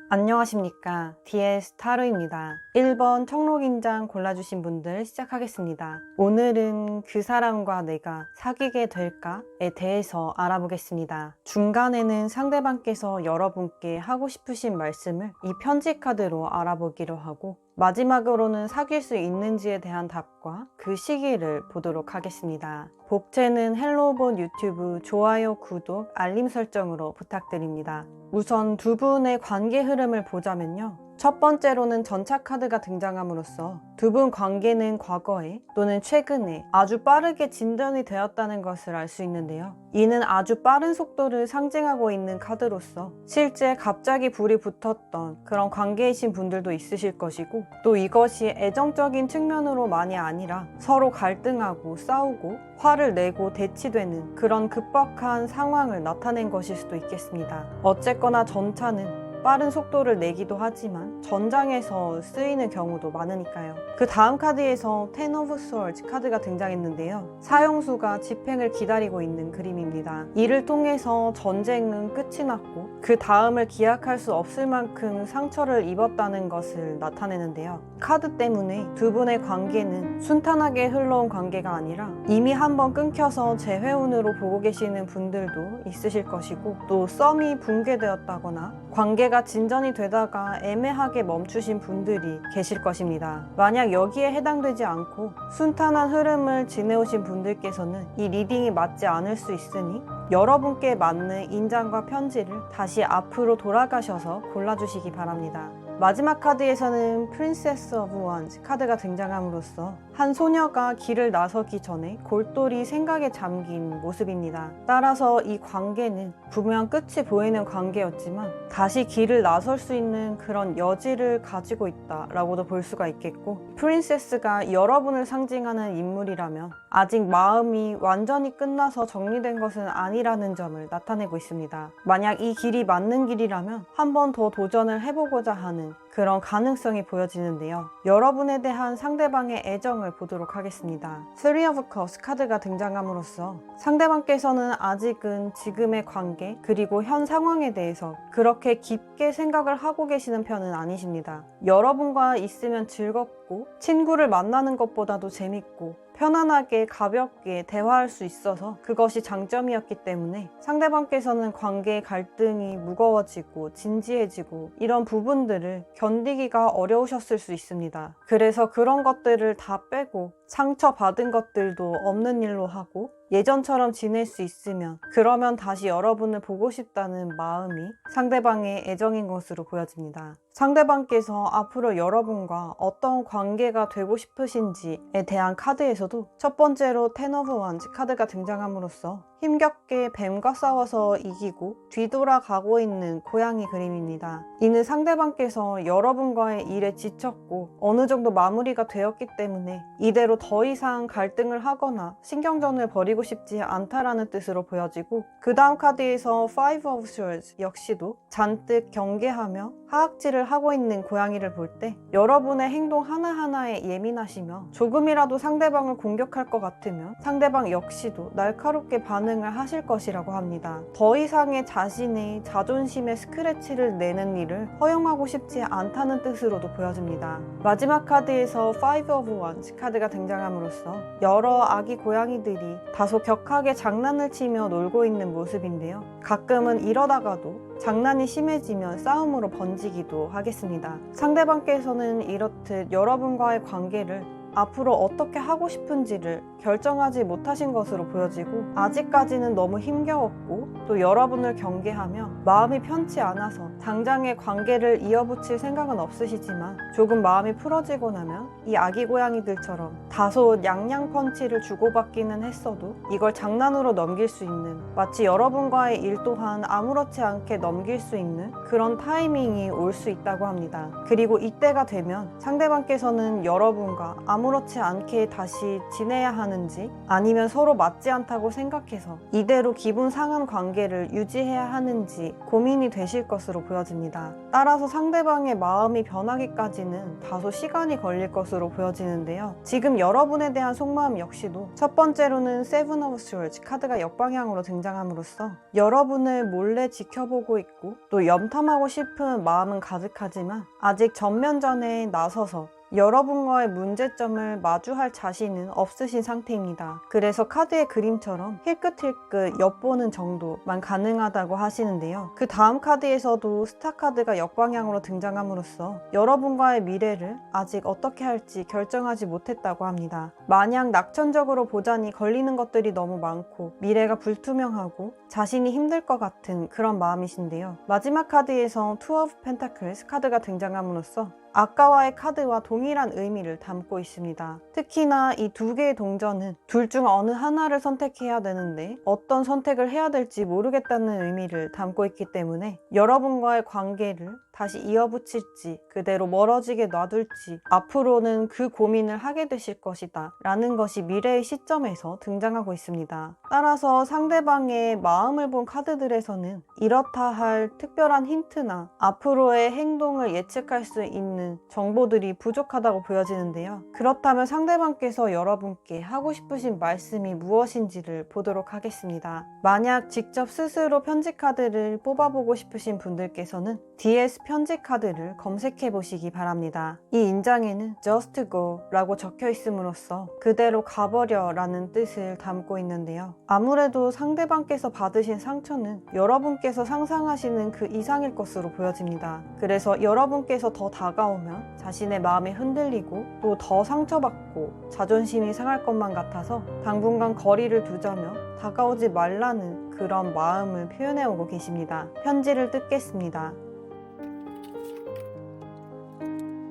안녕하십니까. DS 타로입니다. 1번 청록인장 골라주신 분들 시작하겠습니다. 오늘은 그 사람과 내가 사귀게 될까에 대해서 알아보겠습니다. 중간에는 상대방께서 여러분께 하고 싶으신 말씀을 이 편지 카드로 알아보기로 하고, 마지막으로는 사귈 수 있는지에 대한 답과 그 시기를 보도록 하겠습니다. 복채는 헬로본 유튜브 좋아요, 구독, 알림 설정으로 부탁드립니다. 우선 두 분의 관계 흐름을 보자면요. 첫 번째로는 전차 카드가 등장함으로써 두 분 관계는 과거에 또는 최근에 아주 빠르게 진전이 되었다는 것을 알 수 있는데요. 이는 아주 빠른 속도를 상징하고 있는 카드로서 실제 갑자기 불이 붙었던 그런 관계이신 분들도 있으실 것이고, 또 이것이 애정적인 측면으로만이 아니라 서로 갈등하고 싸우고 화를 내고 대치되는 그런 급박한 상황을 나타낸 것일 수도 있겠습니다. 어쨌거나 전차는 빠른 속도를 내기도 하지만 전장에서 쓰이는 경우도 많으니까요. 그 다음 카드에서 Ten of Swords 카드가 등장했는데요. 사형수가 집행을 기다리고 있는 그림입니다. 이를 통해서 전쟁은 끝이 났고 그 다음을 기약할 수 없을 만큼 상처를 입었다는 것을 나타내는데요. 카드 때문에 두 분의 관계는 순탄하게 흘러온 관계가 아니라 이미 한번 끊겨서 재회운으로 보고 계시는 분들도 있으실 것이고, 또 썸이 붕괴되었다거나 관계가 진전이 되다가 애매하게 멈추신 분들이 계실 것입니다. 만약 여기에 해당되지 않고 순탄한 흐름을 지내오신 분들께서는 이 리딩이 맞지 않을 수 있으니 여러분께 맞는 인장과 편지를 다시 앞으로 돌아가셔서 골라주시기 바랍니다. 마지막 카드에서는 Princess of Wands 카드가 등장함으로써 한 소녀가 길을 나서기 전에 골똘히 생각에 잠긴 모습입니다. 따라서 이 관계는 분명 끝이 보이는 관계였지만 다시 길을 나설 수 있는 그런 여지를 가지고 있다라고도 볼 수가 있겠고, 프린세스가 여러분을 상징하는 인물이라면 아직 마음이 완전히 끝나서 정리된 것은 아니라는 점을 나타내고 있습니다. 만약 이 길이 맞는 길이라면 한 번 더 도전을 해보고자 하는 그런 가능성이 보여지는데요. 여러분에 대한 상대방의 애정을 보도록 하겠습니다. Three of Cups 카드가 등장함으로써 상대방께서는 아직은 지금의 관계 그리고 현 상황에 대해서 그렇게 깊게 생각을 하고 계시는 편은 아니십니다. 여러분과 있으면 즐겁고 친구를 만나는 것보다도 재밌고 편안하게 가볍게 대화할 수 있어서 그것이 장점이었기 때문에 상대방께서는 관계의 갈등이 무거워지고 진지해지고 이런 부분들을 견디기가 어려우셨을 수 있습니다. 그래서 그런 것들을 다 빼고 상처받은 것들도 없는 일로 하고 예전처럼 지낼 수 있으면, 그러면 다시 여러분을 보고 싶다는 마음이 상대방의 애정인 것으로 보여집니다. 상대방께서 앞으로 여러분과 어떤 관계가 되고 싶으신지에 대한 카드에서도 첫 번째로 Ten of Wands 카드가 등장함으로써 힘겹게 뱀과 싸워서 이기고 뒤돌아가고 있는 고양이 그림입니다. 이는 상대방께서 여러분과의 일에 지쳤고 어느 정도 마무리가 되었기 때문에 이대로 더 이상 갈등을 하거나 신경전을 벌이고 싶지 않다라는 뜻으로 보여지고, 그 다음 카드에서 Five of Swords 역시도 잔뜩 경계하며 하악질을 하고 있는 고양이를 볼 때 여러분의 행동 하나하나에 예민하시며 조금이라도 상대방을 공격할 것 같으면 상대방 역시도 날카롭게 반응을 하실 것이라고 합니다. 더 이상의 자신의 자존심에 스크래치를 내는 일을 허용하고 싶지 않다는 뜻으로도 보여집니다. 마지막 카드에서 Five of Wands 카드가 등장함으로써 여러 아기 고양이들이 다소 격하게 장난을 치며 놀고 있는 모습인데요. 가끔은 이러다가도 장난이 심해지면 싸움으로 번지기도 하겠습니다. 상대방께서는 이렇듯 여러분과의 관계를 앞으로 어떻게 하고 싶은지를 결정하지 못하신 것으로 보여지고, 아직까지는 너무 힘겨웠고 또 여러분을 경계하며 마음이 편치 않아서 당장의 관계를 이어붙일 생각은 없으시지만 조금 마음이 풀어지고 나면 이 아기 고양이들처럼 다소 양양 펀치를 주고받기는 했어도 이걸 장난으로 넘길 수 있는, 마치 여러분과의 일 또한 아무렇지 않게 넘길 수 있는 그런 타이밍이 올 수 있다고 합니다. 그리고 이때가 되면 상대방께서는 여러분과 아무 아무렇지 않게 다시 지내야 하는지 아니면 서로 맞지 않다고 생각해서 이대로 기분 상한 관계를 유지해야 하는지 고민이 되실 것으로 보여집니다. 따라서 상대방의 마음이 변하기까지는 다소 시간이 걸릴 것으로 보여지는데요. 지금 여러분에 대한 속마음 역시도 첫 번째로는 세븐 오브 스워드 카드가 역방향으로 등장함으로써 여러분을 몰래 지켜보고 있고 또 염탐하고 싶은 마음은 가득하지만 아직 전면전에 나서서 여러분과의 문제점을 마주할 자신은 없으신 상태입니다. 그래서 카드의 그림처럼 힐끗힐끗 엿보는 정도만 가능하다고 하시는데요. 그 다음 카드에서도 스타 카드가 역방향으로 등장함으로써 여러분과의 미래를 아직 어떻게 할지 결정하지 못했다고 합니다. 마냥 낙천적으로 보자니 걸리는 것들이 너무 많고 미래가 불투명하고 자신이 힘들 것 같은 그런 마음이신데요. 마지막 카드에서 투 오브 펜타클스 카드가 등장함으로써 아까와의 카드와 동일한 의미를 담고 있습니다. 특히나 이 두 개의 동전은 둘 중 어느 하나를 선택해야 되는데 어떤 선택을 해야 될지 모르겠다는 의미를 담고 있기 때문에 여러분과의 관계를 다시 이어붙일지 그대로 멀어지게 놔둘지 앞으로는 그 고민을 하게 되실 것이다 라는 것이 미래의 시점에서 등장하고 있습니다. 따라서 상대방의 마음을 본 카드들에서는 이렇다 할 특별한 힌트나 앞으로의 행동을 예측할 수 있는 정보들이 부족하다고 보여지는데요. 그렇다면 상대방께서 여러분께 하고 싶으신 말씀이 무엇인지를 보도록 하겠습니다. 만약 직접 스스로 편지 카드를 뽑아보고 싶으신 분들께서는 DS 편지 카드를 검색해 보시기 바랍니다. 이 인장에는 Just Go 라고 적혀 있음으로써 그대로 가버려 라는 뜻을 담고 있는데요. 아무래도 상대방께서 받으신 상처는 여러분께서 상상하시는 그 이상일 것으로 보여집니다. 그래서 여러분께서 더 다가오면 자신의 마음이 흔들리고 또 더 상처받고 자존심이 상할 것만 같아서 당분간 거리를 두자며 다가오지 말라는 그런 마음을 표현해 오고 계십니다. 편지를 뜯겠습니다.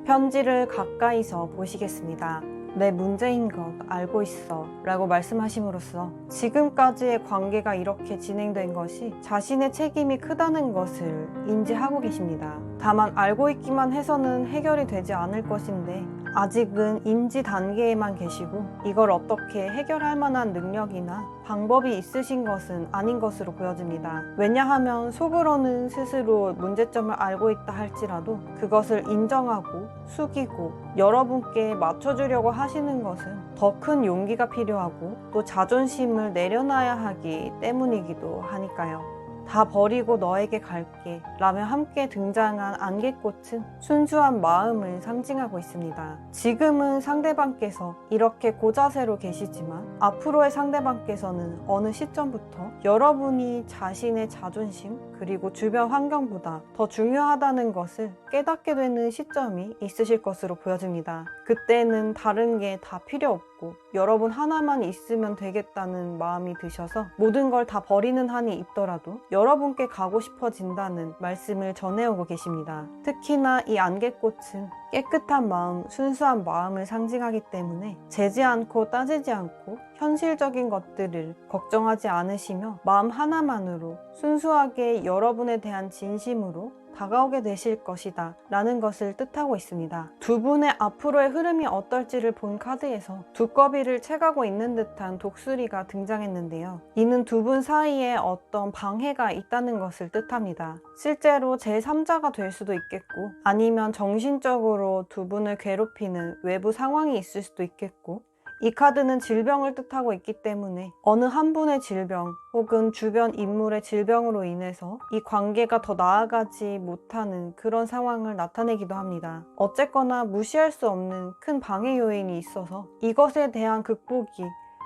편지를 가까이서 보시겠습니다. 내 문제인 것 알고 있어 라고 말씀하심으로써 지금까지의 관계가 이렇게 진행된 것이 자신의 책임이 크다는 것을 인지하고 계십니다. 다만 알고 있기만 해서는 해결이 되지 않을 것인데 아직은 인지 단계에만 계시고 이걸 어떻게 해결할 만한 능력이나 방법이 있으신 것은 아닌 것으로 보여집니다. 왜냐하면 속으로는 스스로 문제점을 알고 있다 할지라도 그것을 인정하고 숙이고 여러분께 맞춰주려고 하시는 것은 더 큰 용기가 필요하고 또 자존심을 내려놔야 하기 때문이기도 하니까요. 다 버리고 너에게 갈게 라며 함께 등장한 안개꽃은 순수한 마음을 상징하고 있습니다. 지금은 상대방께서 이렇게 고자세로 계시지만 앞으로의 상대방께서는 어느 시점부터 여러분이 자신의 자존심 그리고 주변 환경보다 더 중요하다는 것을 깨닫게 되는 시점이 있으실 것으로 보여집니다. 그때는 다른 게 다 필요 없고 여러분 하나만 있으면 되겠다는 마음이 드셔서 모든 걸 다 버리는 한이 있더라도 여러분께 가고 싶어진다는 말씀을 전해오고 계십니다. 특히나 이 안개꽃은 깨끗한 마음, 순수한 마음을 상징하기 때문에 재지 않고 따지지 않고 현실적인 것들을 걱정하지 않으시며 마음 하나만으로 순수하게 여러분에 대한 진심으로 다가오게 되실 것이다 라는 것을 뜻하고 있습니다. 두 분의 앞으로의 흐름이 어떨지를 본 카드에서 두꺼비를 채가고 있는 듯한 독수리가 등장했는데요. 이는 두 분 사이에 어떤 방해가 있다는 것을 뜻합니다. 실제로 제3자가 될 수도 있겠고 아니면 정신적으로 두 분을 괴롭히는 외부 상황이 있을 수도 있겠고 이 카드는 질병을 뜻하고 있기 때문에 어느 한 분의 질병 혹은 주변 인물의 질병으로 인해서 이 관계가 더 나아가지 못하는 그런 상황을 나타내기도 합니다. 어쨌거나 무시할 수 없는 큰 방해 요인이 있어서 이것에 대한 극복이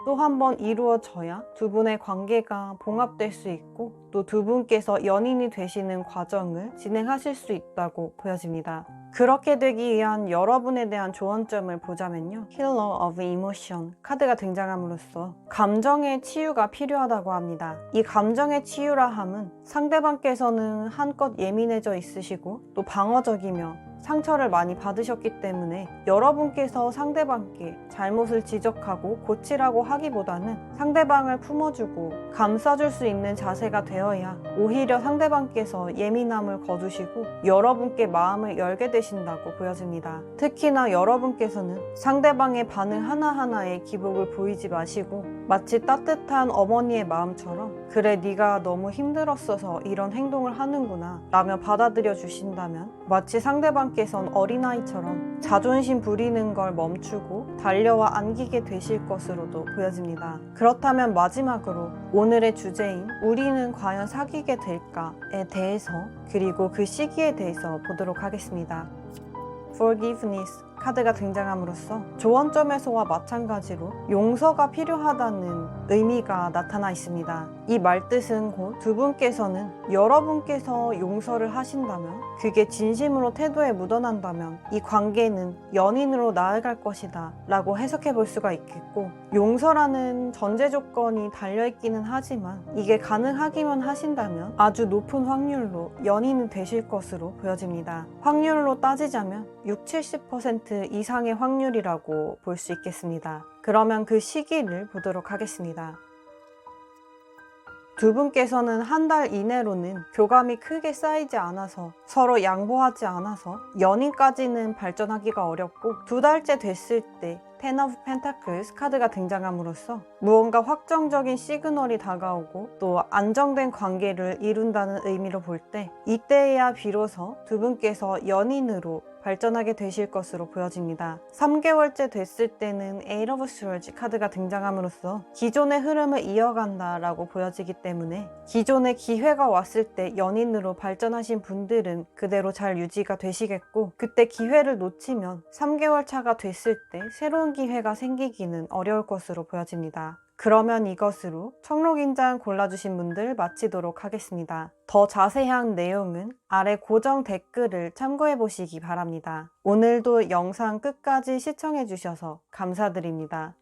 또 한 번 이루어져야 두 분의 관계가 봉합될 수 있고 또 두 분께서 연인이 되시는 과정을 진행하실 수 있다고 보여집니다. 그렇게 되기 위한 여러분에 대한 조언점을 보자면요. Healer of Emotion 카드가 등장함으로써 감정의 치유가 필요하다고 합니다. 이 감정의 치유라 함은 상대방께서는 한껏 예민해져 있으시고 또 방어적이며 상처를 많이 받으셨기 때문에 여러분께서 상대방께 잘못을 지적하고 고치라고 하기보다는 상대방을 품어주고 감싸줄 수 있는 자세가 되어야 오히려 상대방께서 예민함을 거두시고 여러분께 마음을 열게 되신다고 보여집니다. 특히나 여러분께서는 상대방의 반응 하나하나에 기복을 보이지 마시고 마치 따뜻한 어머니의 마음처럼 그래 네가 너무 힘들었어서 이런 행동을 하는구나 라며 받아들여 주신다면 마치 상대방께선 어린아이처럼 자존심 부리는 걸 멈추고 달려와 안기게 되실 것으로도 보여집니다. 그렇다면 마지막으로 오늘의 주제인 우리는 과연 사귀게 될까에 대해서 그리고 그 시기에 대해서 보도록 하겠습니다. Forgiveness 카드가 등장함으로써 조언점에서와 마찬가지로 용서가 필요하다는 의미가 나타나 있습니다. 이 말뜻은 곧 두 분께서는 여러분께서 용서를 하신다면 그게 진심으로 태도에 묻어난다면 이 관계는 연인으로 나아갈 것이다 라고 해석해 볼 수가 있겠고 용서라는 전제 조건이 달려있기는 하지만 이게 가능하기만 하신다면 아주 높은 확률로 연인이 되실 것으로 보여집니다. 확률로 따지자면 60-70% 이상의 확률이라고 볼 수 있겠습니다. 그러면 그 시기를 보도록 하겠습니다. 두 분께서는 한 달 이내로는 교감이 크게 쌓이지 않아서 서로 양보하지 않아서 연인까지는 발전하기가 어렵고 두 달째 됐을 때 Ten of Pentacles 카드가 등장함으로써 무언가 확정적인 시그널이 다가오고 또 안정된 관계를 이룬다는 의미로 볼 때 이때야 비로소 두 분께서 연인으로 발전하게 되실 것으로 보여집니다. 3개월째 됐을 때는 Eight of Swords 카드가 등장함으로써 기존의 흐름을 이어간다라고 보여지기 때문에 기존의 기회가 왔을 때 연인으로 발전하신 분들은 그대로 잘 유지가 되시겠고 그때 기회를 놓치면 3개월 차가 됐을 때 새로운 기회가 생기기는 어려울 것으로 보여집니다. 그러면 이것으로 청록인장 골라주신 분들 마치도록 하겠습니다. 더 자세한 내용은 아래 고정 댓글을 참고해 보시기 바랍니다. 오늘도 영상 끝까지 시청해 주셔서 감사드립니다.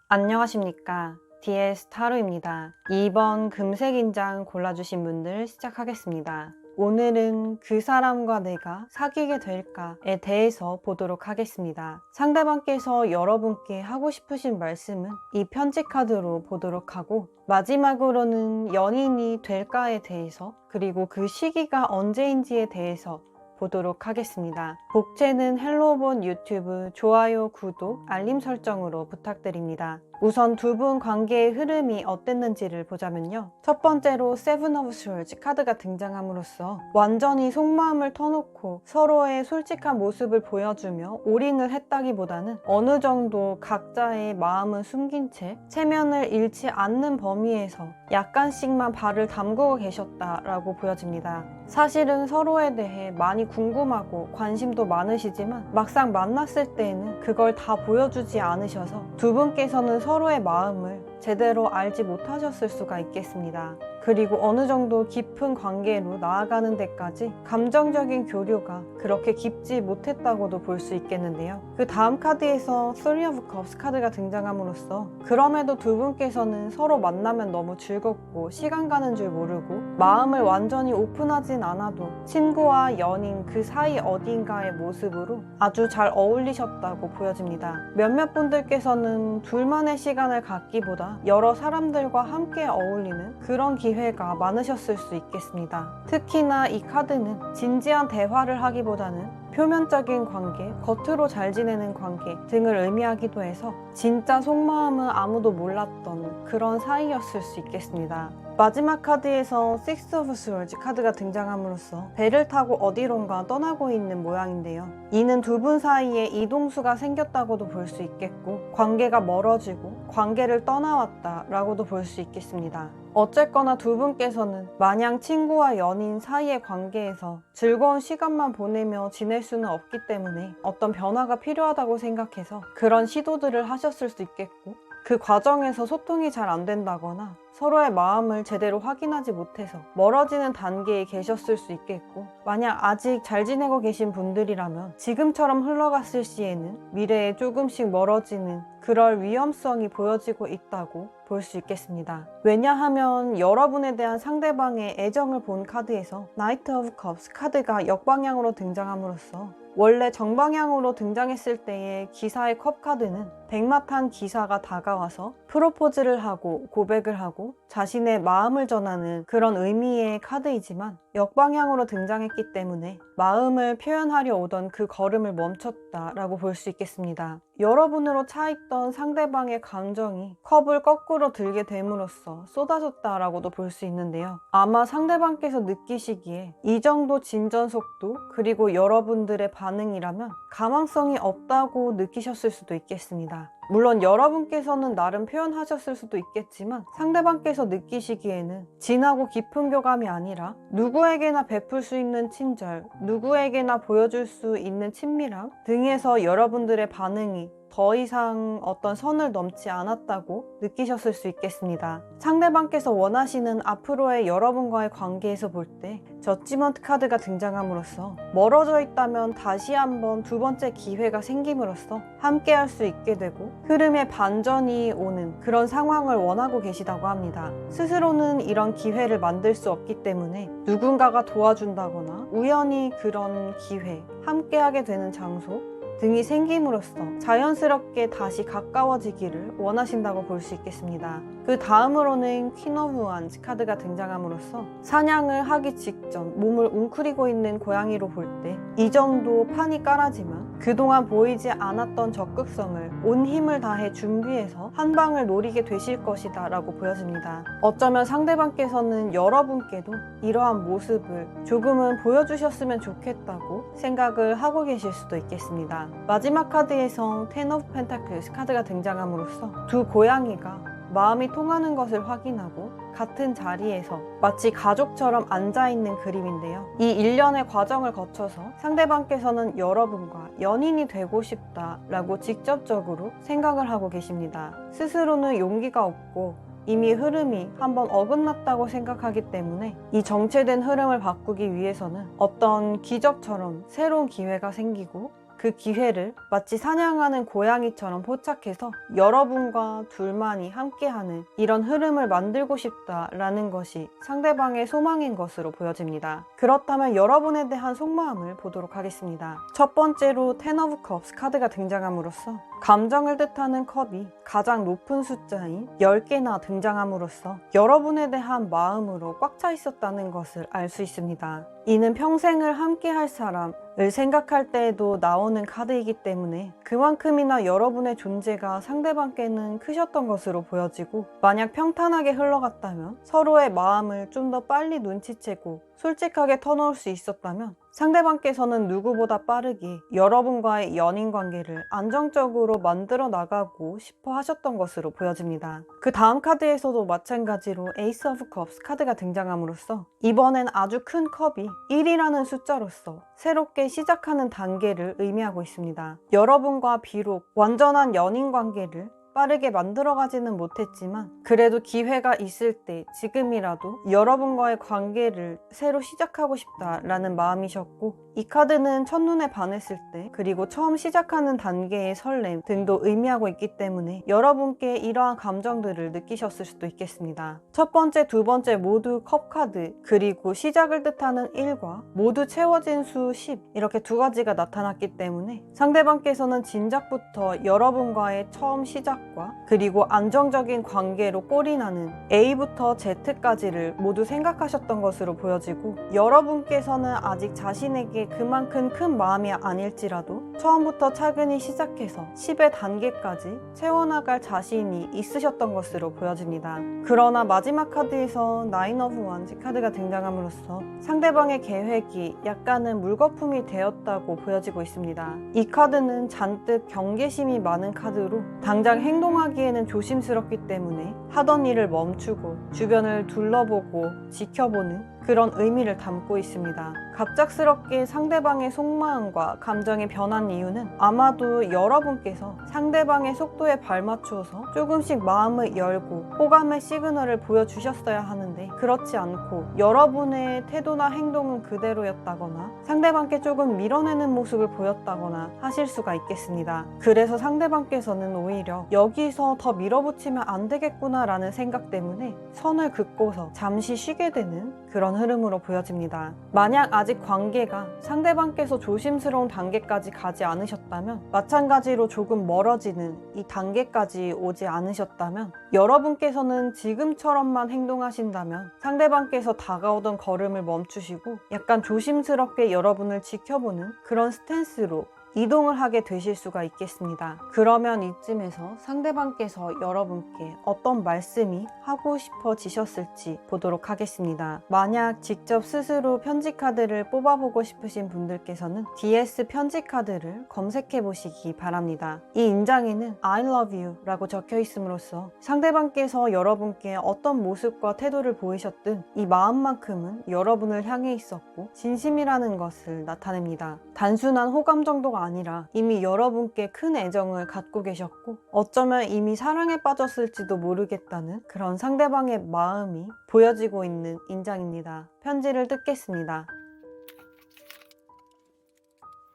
안녕하십니까. DS 타로입니다. 2번 금색인장 골라주신 분들 시작하겠습니다. 오늘은 그 사람과 내가 사귀게 될까에 대해서 보도록 하겠습니다. 상대방께서 여러분께 하고 싶으신 말씀은 이 편지 카드로 보도록 하고 마지막으로는 연인이 될까에 대해서 그리고 그 시기가 언제인지에 대해서 보도록 하겠습니다. 복제는 헬로본 유튜브 좋아요, 구독, 알림 설정으로 부탁드립니다. 우선 두 분 관계의 흐름이 어땠는지를 보자면요. 첫 번째로 Seven of Swords 카드가 등장함으로써 완전히 속마음을 터놓고 서로의 솔직한 모습을 보여주며 올인을 했다기보다는 어느 정도 각자의 마음은 숨긴 채 체면을 잃지 않는 범위에서 약간씩만 발을 담그고 계셨다라고 보여집니다. 사실은 서로에 대해 많이 궁금하고 관심도 많으시지만 막상 만났을 때에는 그걸 다 보여주지 않으셔서 두 분께서는 서로의 마음을 제대로 알지 못하셨을 수가 있겠습니다. 그리고 어느 정도 깊은 관계로 나아가는 데까지 감정적인 교류가 그렇게 깊지 못했다고도 볼 수 있겠는데요. 그 다음 카드에서 Three of Cups 카드가 등장함으로써 그럼에도 두 분께서는 서로 만나면 너무 즐겁고 시간 가는 줄 모르고 마음을 완전히 오픈하진 않아도 친구와 연인 그 사이 어딘가의 모습으로 아주 잘 어울리셨다고 보여집니다. 몇몇 분들께서는 둘만의 시간을 갖기보다 여러 사람들과 함께 어울리는 그런 기회가 많으셨을 수 있겠습니다. 특히나 이 카드는 진지한 대화를 하기보다는 표면적인 관계, 겉으로 잘 지내는 관계 등을 의미하기도 해서 진짜 속마음은 아무도 몰랐던 그런 사이였을 수 있겠습니다. 마지막 카드에서 Six of Swords 카드가 등장함으로써 배를 타고 어디론가 떠나고 있는 모양인데요. 이는 두 분 사이에 이동수가 생겼다고도 볼 수 있겠고 관계가 멀어지고 관계를 떠나왔다 라고도 볼 수 있겠습니다. 어쨌거나 두 분께서는 마냥 친구와 연인 사이의 관계에서 즐거운 시간만 보내며 지낼 수는 없기 때문에 어떤 변화가 필요하다고 생각해서 그런 시도들을 하셨을 수 있겠고 그 과정에서 소통이 잘 안 된다거나 서로의 마음을 제대로 확인하지 못해서 멀어지는 단계에 계셨을 수 있겠고, 만약 아직 잘 지내고 계신 분들이라면 지금처럼 흘러갔을 시에는 미래에 조금씩 멀어지는 그럴 위험성이 보여지고 있다고 볼 수 있겠습니다. 왜냐하면 여러분에 대한 상대방의 애정을 본 카드에서 나이트 오브 컵스 카드가 역방향으로 등장함으로써 원래 정방향으로 등장했을 때의 기사의 컵 카드는 백마탄 기사가 다가와서 프로포즈를 하고 고백을 하고 자신의 마음을 전하는 그런 의미의 카드이지만, 역방향으로 등장했기 때문에 마음을 표현하려 오던 그 걸음을 멈췄다라고 볼 수 있겠습니다. 여러분으로 차있던 상대방의 감정이 컵을 거꾸로 들게 됨으로써 쏟아졌다라고도 볼 수 있는데요. 아마 상대방께서 느끼시기에 이 정도 진전 속도 그리고 여러분들의 반응이라면 가망성이 없다고 느끼셨을 수도 있겠습니다. 물론 여러분께서는 나름 표현하셨을 수도 있겠지만 상대방께서 느끼시기에는 진하고 깊은 교감이 아니라 누구에게나 베풀 수 있는 친절, 누구에게나 보여줄 수 있는 친밀함 등에서 여러분들의 반응이 더 이상 어떤 선을 넘지 않았다고 느끼셨을 수 있겠습니다. 상대방께서 원하시는 앞으로의 여러분과의 관계에서 볼 때 저지먼트 카드가 등장함으로써 멀어져 있다면 다시 한번 두 번째 기회가 생김으로써 함께 할 수 있게 되고 흐름의 반전이 오는 그런 상황을 원하고 계시다고 합니다. 스스로는 이런 기회를 만들 수 없기 때문에 누군가가 도와준다거나 우연히 그런 기회, 함께하게 되는 장소 등이 생김으로써 자연스럽게 다시 가까워지기를 원하신다고 볼 수 있겠습니다. 그 다음으로는 퀸 오브 완즈 카드가 등장함으로써 사냥을 하기 직전 몸을 웅크리고 있는 고양이로 볼 때 이 정도 판이 깔아지만 그동안 보이지 않았던 적극성을 온 힘을 다해 준비해서 한 방을 노리게 되실 것이다 라고 보여집니다. 어쩌면 상대방께서는 여러분께도 이러한 모습을 조금은 보여주셨으면 좋겠다고 생각을 하고 계실 수도 있겠습니다. 마지막 카드에서 텐 오브 펜타클스 카드가 등장함으로써 두 고양이가 마음이 통하는 것을 확인하고 같은 자리에서 마치 가족처럼 앉아있는 그림인데요. 이 일련의 과정을 거쳐서 상대방께서는 여러분과 연인이 되고 싶다라고 직접적으로 생각을 하고 계십니다. 스스로는 용기가 없고 이미 흐름이 한번 어긋났다고 생각하기 때문에 이 정체된 흐름을 바꾸기 위해서는 어떤 기적처럼 새로운 기회가 생기고 그 기회를 마치 사냥하는 고양이처럼 포착해서 여러분과 둘만이 함께하는 이런 흐름을 만들고 싶다라는 것이 상대방의 소망인 것으로 보여집니다. 그렇다면 여러분에 대한 속마음을 보도록 하겠습니다. 첫 번째로 텐 오브 컵스 카드가 등장함으로써 감정을 뜻하는 컵이 가장 높은 숫자인 10개나 등장함으로써 여러분에 대한 마음으로 꽉 차 있었다는 것을 알 수 있습니다. 이는 평생을 함께 할 사람을 생각할 때에도 나오는 카드이기 때문에 그만큼이나 여러분의 존재가 상대방께는 크셨던 것으로 보여지고, 만약 평탄하게 흘러갔다면 서로의 마음을 좀 더 빨리 눈치채고 솔직하게 터놓을 수 있었다면 상대방께서는 누구보다 빠르게 여러분과의 연인 관계를 안정적으로 만들어 나가고 싶어 하셨던 것으로 보여집니다. 그 다음 카드에서도 마찬가지로 에이스 오브 컵스 카드가 등장함으로써 이번엔 아주 큰 컵이 1이라는 숫자로서 새롭게 시작하는 단계를 의미하고 있습니다. 여러분과 비록 완전한 연인 관계를 빠르게 만들어가지는 못했지만 그래도 기회가 있을 때 지금이라도 여러분과의 관계를 새로 시작하고 싶다라는 마음이셨고, 이 카드는 첫눈에 반했을 때 그리고 처음 시작하는 단계의 설렘 등도 의미하고 있기 때문에 여러분께 이러한 감정들을 느끼셨을 수도 있겠습니다. 첫 번째, 두 번째 모두 컵 카드 그리고 시작을 뜻하는 1과 모두 채워진 수 10 이렇게 두 가지가 나타났기 때문에 상대방께서는 진작부터 여러분과의 처음 시작과 그리고 안정적인 관계로 꼴이 나는 A부터 Z까지를 모두 생각하셨던 것으로 보여지고, 여러분께서는 아직 자신에게 그만큼 큰 마음이 아닐지라도 처음부터 차근히 시작해서 10의 단계까지 채워나갈 자신이 있으셨던 것으로 보여집니다. 그러나 마지막 카드에서 나인 오브 완즈 카드가 등장함으로써 상대방의 계획이 약간은 물거품이 되었다고 보여지고 있습니다. 이 카드는 잔뜩 경계심이 많은 카드로 당장 행동하기에는 조심스럽기 때문에 하던 일을 멈추고 주변을 둘러보고 지켜보는 그런 의미를 담고 있습니다. 갑작스럽게 상대방의 속마음과 감정이 변한 이유는 아마도 여러분께서 상대방의 속도에 발맞추어서 조금씩 마음을 열고 호감의 시그널을 보여주셨어야 하는데 그렇지 않고 여러분의 태도나 행동은 그대로였다거나 상대방께 조금 밀어내는 모습을 보였다거나 하실 수가 있겠습니다. 그래서 상대방께서는 오히려 여기서 더 밀어붙이면 안 되겠구나 라는 생각 때문에 선을 긋고서 잠시 쉬게 되는 그런 흐름으로 보여집니다. 만약 아직 관계가 상대방께서 조심스러운 단계까지 가지 않으셨다면, 마찬가지로 조금 멀어지는 이 단계까지 오지 않으셨다면, 여러분께서는 지금처럼만 행동하신다면 상대방께서 다가오던 걸음을 멈추시고 약간 조심스럽게 여러분을 지켜보는 그런 스탠스로 이동을 하게 되실 수가 있겠습니다. 그러면 이쯤에서 상대방께서 여러분께 어떤 말씀이 하고 싶어지셨을지 보도록 하겠습니다. 만약 직접 스스로 편지 카드를 뽑아보고 싶으신 분들께서는 DS 편지 카드를 검색해 보시기 바랍니다. 이 인장에는 I love you 라고 적혀 있음으로써 상대방께서 여러분께 어떤 모습과 태도를 보이셨든 이 마음만큼은 여러분을 향해 있었고 진심이라는 것을 나타냅니다. 단순한 호감 정도가 아니라 이미 여러분께 큰 애정을 갖고 계셨고 어쩌면 이미 사랑에 빠졌을지도 모르겠다는 그런 상대방의 마음이 보여지고 있는 인장입니다. 편지를 뜯겠습니다.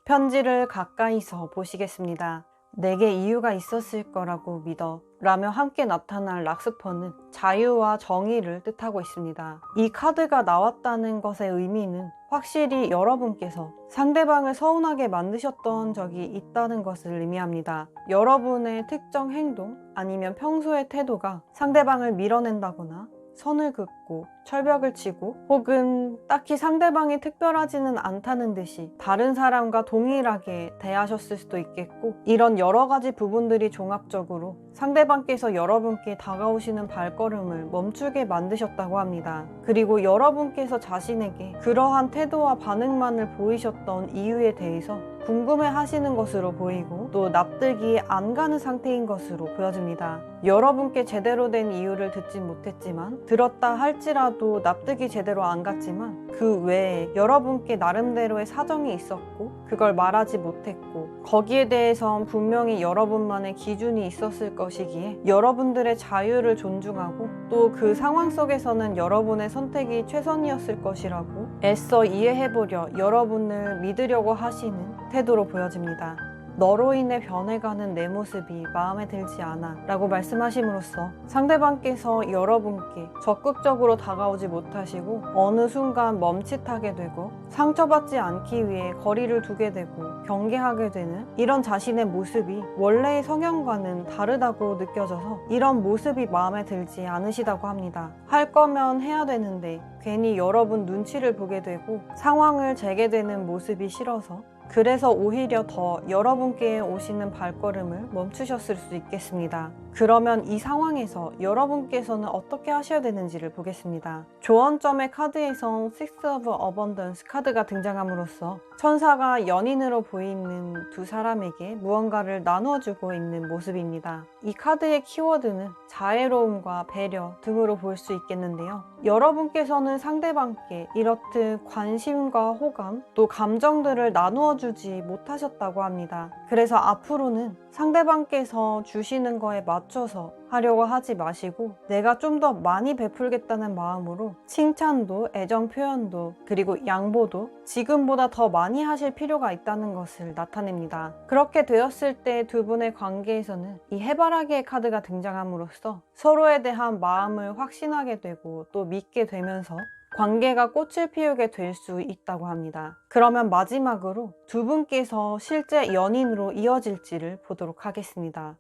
편지를 가까이서 보시겠습니다. 내게 이유가 있었을 거라고 믿어 라며 함께 나타난 락스퍼는 자유와 정의를 뜻하고 있습니다. 이 카드가 나왔다는 것의 의미는 확실히 여러분께서 상대방을 서운하게 만드셨던 적이 있다는 것을 의미합니다. 여러분의 특정 행동 아니면 평소의 태도가 상대방을 밀어낸다거나 선을 긋고 철벽을 치고 혹은 딱히 상대방이 특별하지는 않다는 듯이 다른 사람과 동일하게 대하셨을 수도 있겠고, 이런 여러 가지 부분들이 종합적으로 상대방께서 여러분께 다가오시는 발걸음을 멈추게 만드셨다고 합니다. 그리고 여러분께서 자신에게 그러한 태도와 반응만을 보이셨던 이유에 대해서 궁금해 하시는 것으로 보이고 또 납득이 안 가는 상태인 것으로 보여집니다. 여러분께 제대로 된 이유를 듣진 못했지만, 들었다 할지라도 납득이 제대로 안 갔지만 그 외에 여러분께 나름대로의 사정이 있었고 그걸 말하지 못했고 거기에 대해선 분명히 여러분만의 기준이 있었을 것이기에 여러분들의 자유를 존중하고 또 그 상황 속에서는 여러분의 선택이 최선이었을 것이라고 애써 이해해보려 여러분을 믿으려고 하시는 태도로 보여집니다. 너로 인해 변해가는 내 모습이 마음에 들지 않아 라고 말씀하심으로써 상대방께서 여러분께 적극적으로 다가오지 못하시고 어느 순간 멈칫하게 되고 상처받지 않기 위해 거리를 두게 되고 경계하게 되는 이런 자신의 모습이 원래의 성향과는 다르다고 느껴져서 이런 모습이 마음에 들지 않으시다고 합니다. 할 거면 해야 되는데 괜히 여러분 눈치를 보게 되고 상황을 재개되는 모습이 싫어서, 그래서 오히려 더 여러분께 오시는 발걸음을 멈추셨을 수 있겠습니다. 그러면 이 상황에서 여러분께서는 어떻게 하셔야 되는지를 보겠습니다. 조언점의 카드에서 Six of Abundance 카드가 등장함으로써 천사가 연인으로 보이는 두 사람에게 무언가를 나누어주고 있는 모습입니다. 이 카드의 키워드는 자애로움과 배려 등으로 볼 수 있겠는데요. 여러분께서는 상대방께 이렇듯 관심과 호감 또 감정들을 나누어주지 못하셨다고 합니다. 그래서 앞으로는 상대방께서 주시는 거에 맞춰서 하려고 하지 마시고 내가 좀 더 많이 베풀겠다는 마음으로 칭찬도 애정 표현도 그리고 양보도 지금보다 더 많이 하실 필요가 있다는 것을 나타냅니다. 그렇게 되었을 때 두 분의 관계에서는 이 해바라기의 카드가 등장함으로써 서로에 대한 마음을 확신하게 되고 또 믿게 되면서 관계가 꽃을 피우게 될 수 있다고 합니다. 그러면 마지막으로 두 분께서 실제 연인으로 이어질지를 보도록 하겠습니다.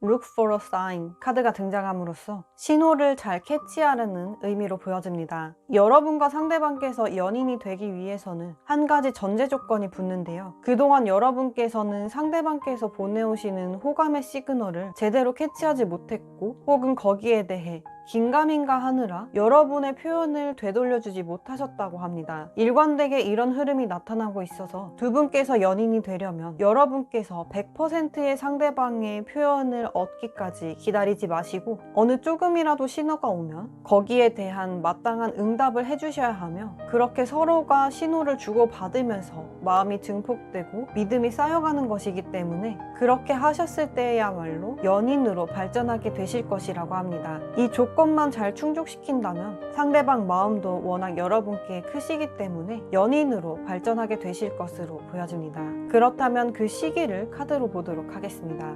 Look for a sign 카드가 등장함으로써 신호를 잘 캐치하려는 의미로 보여집니다. 여러분과 상대방께서 연인이 되기 위해서는 한 가지 전제 조건이 붙는데요. 그동안 여러분께서는 상대방께서 보내오시는 호감의 시그널을 제대로 캐치하지 못했고 혹은 거기에 대해 긴가민가 하느라 여러분의 표현을 되돌려주지 못하셨다고 합니다. 일관되게 이런 흐름이 나타나고 있어서 두 분께서 연인이 되려면 여러분께서 100%의 상대방의 표현을 얻기까지 기다리지 마시고 어느 조금이라도 신호가 오면 거기에 대한 마땅한 응답을 해주셔야 하며, 그렇게 서로가 신호를 주고받으면서 마음이 증폭되고 믿음이 쌓여가는 것이기 때문에 그렇게 하셨을 때야말로 연인으로 발전하게 되실 것이라고 합니다. 이 조건만 잘 충족시킨다면 상대방 마음도 워낙 여러분께 크시기 때문에 연인으로 발전하게 되실 것으로 보여집니다. 그렇다면 그 시기를 카드로 보도록 하겠습니다.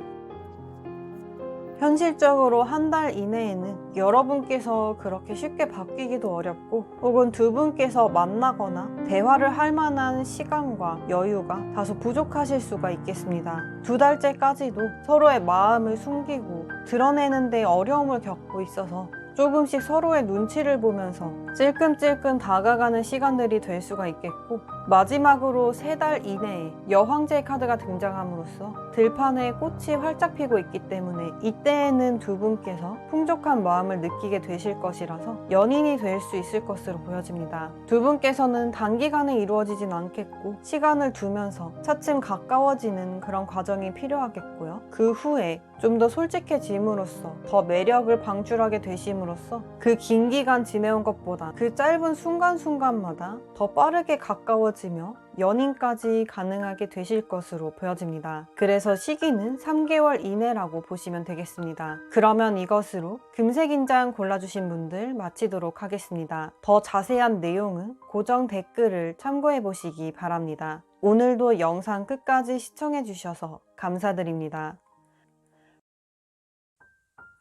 현실적으로 한 달 이내에는 여러분께서 그렇게 쉽게 바뀌기도 어렵고, 혹은 두 분께서 만나거나 대화를 할 만한 시간과 여유가 다소 부족하실 수가 있겠습니다. 2달째까지도 서로의 마음을 숨기고 드러내는 데 어려움을 겪고 있어서 조금씩 서로의 눈치를 보면서 찔끔찔끔 다가가는 시간들이 될 수가 있겠고, 마지막으로 3달 이내에 여황제의 카드가 등장함으로써 들판에 꽃이 활짝 피고 있기 때문에 이때에는 두 분께서 풍족한 마음을 느끼게 되실 것이라서 연인이 될 수 있을 것으로 보여집니다. 두 분께서는 단기간에 이루어지진 않겠고 시간을 두면서 차츰 가까워지는 그런 과정이 필요하겠고요. 그 후에 좀 더 솔직해짐으로써 더 매력을 방출하게 되심으로써 그 긴 기간 지내온 것보다 그 짧은 순간순간마다 더 빠르게 가까워지며 연인까지 가능하게 되실 것으로 보여집니다. 그래서 시기는 3개월 이내라고 보시면 되겠습니다. 그러면 이것으로 금색인장 골라주신 분들 마치도록 하겠습니다. 더 자세한 내용은 고정 댓글을 참고해 보시기 바랍니다. 오늘도 영상 끝까지 시청해 주셔서 감사드립니다.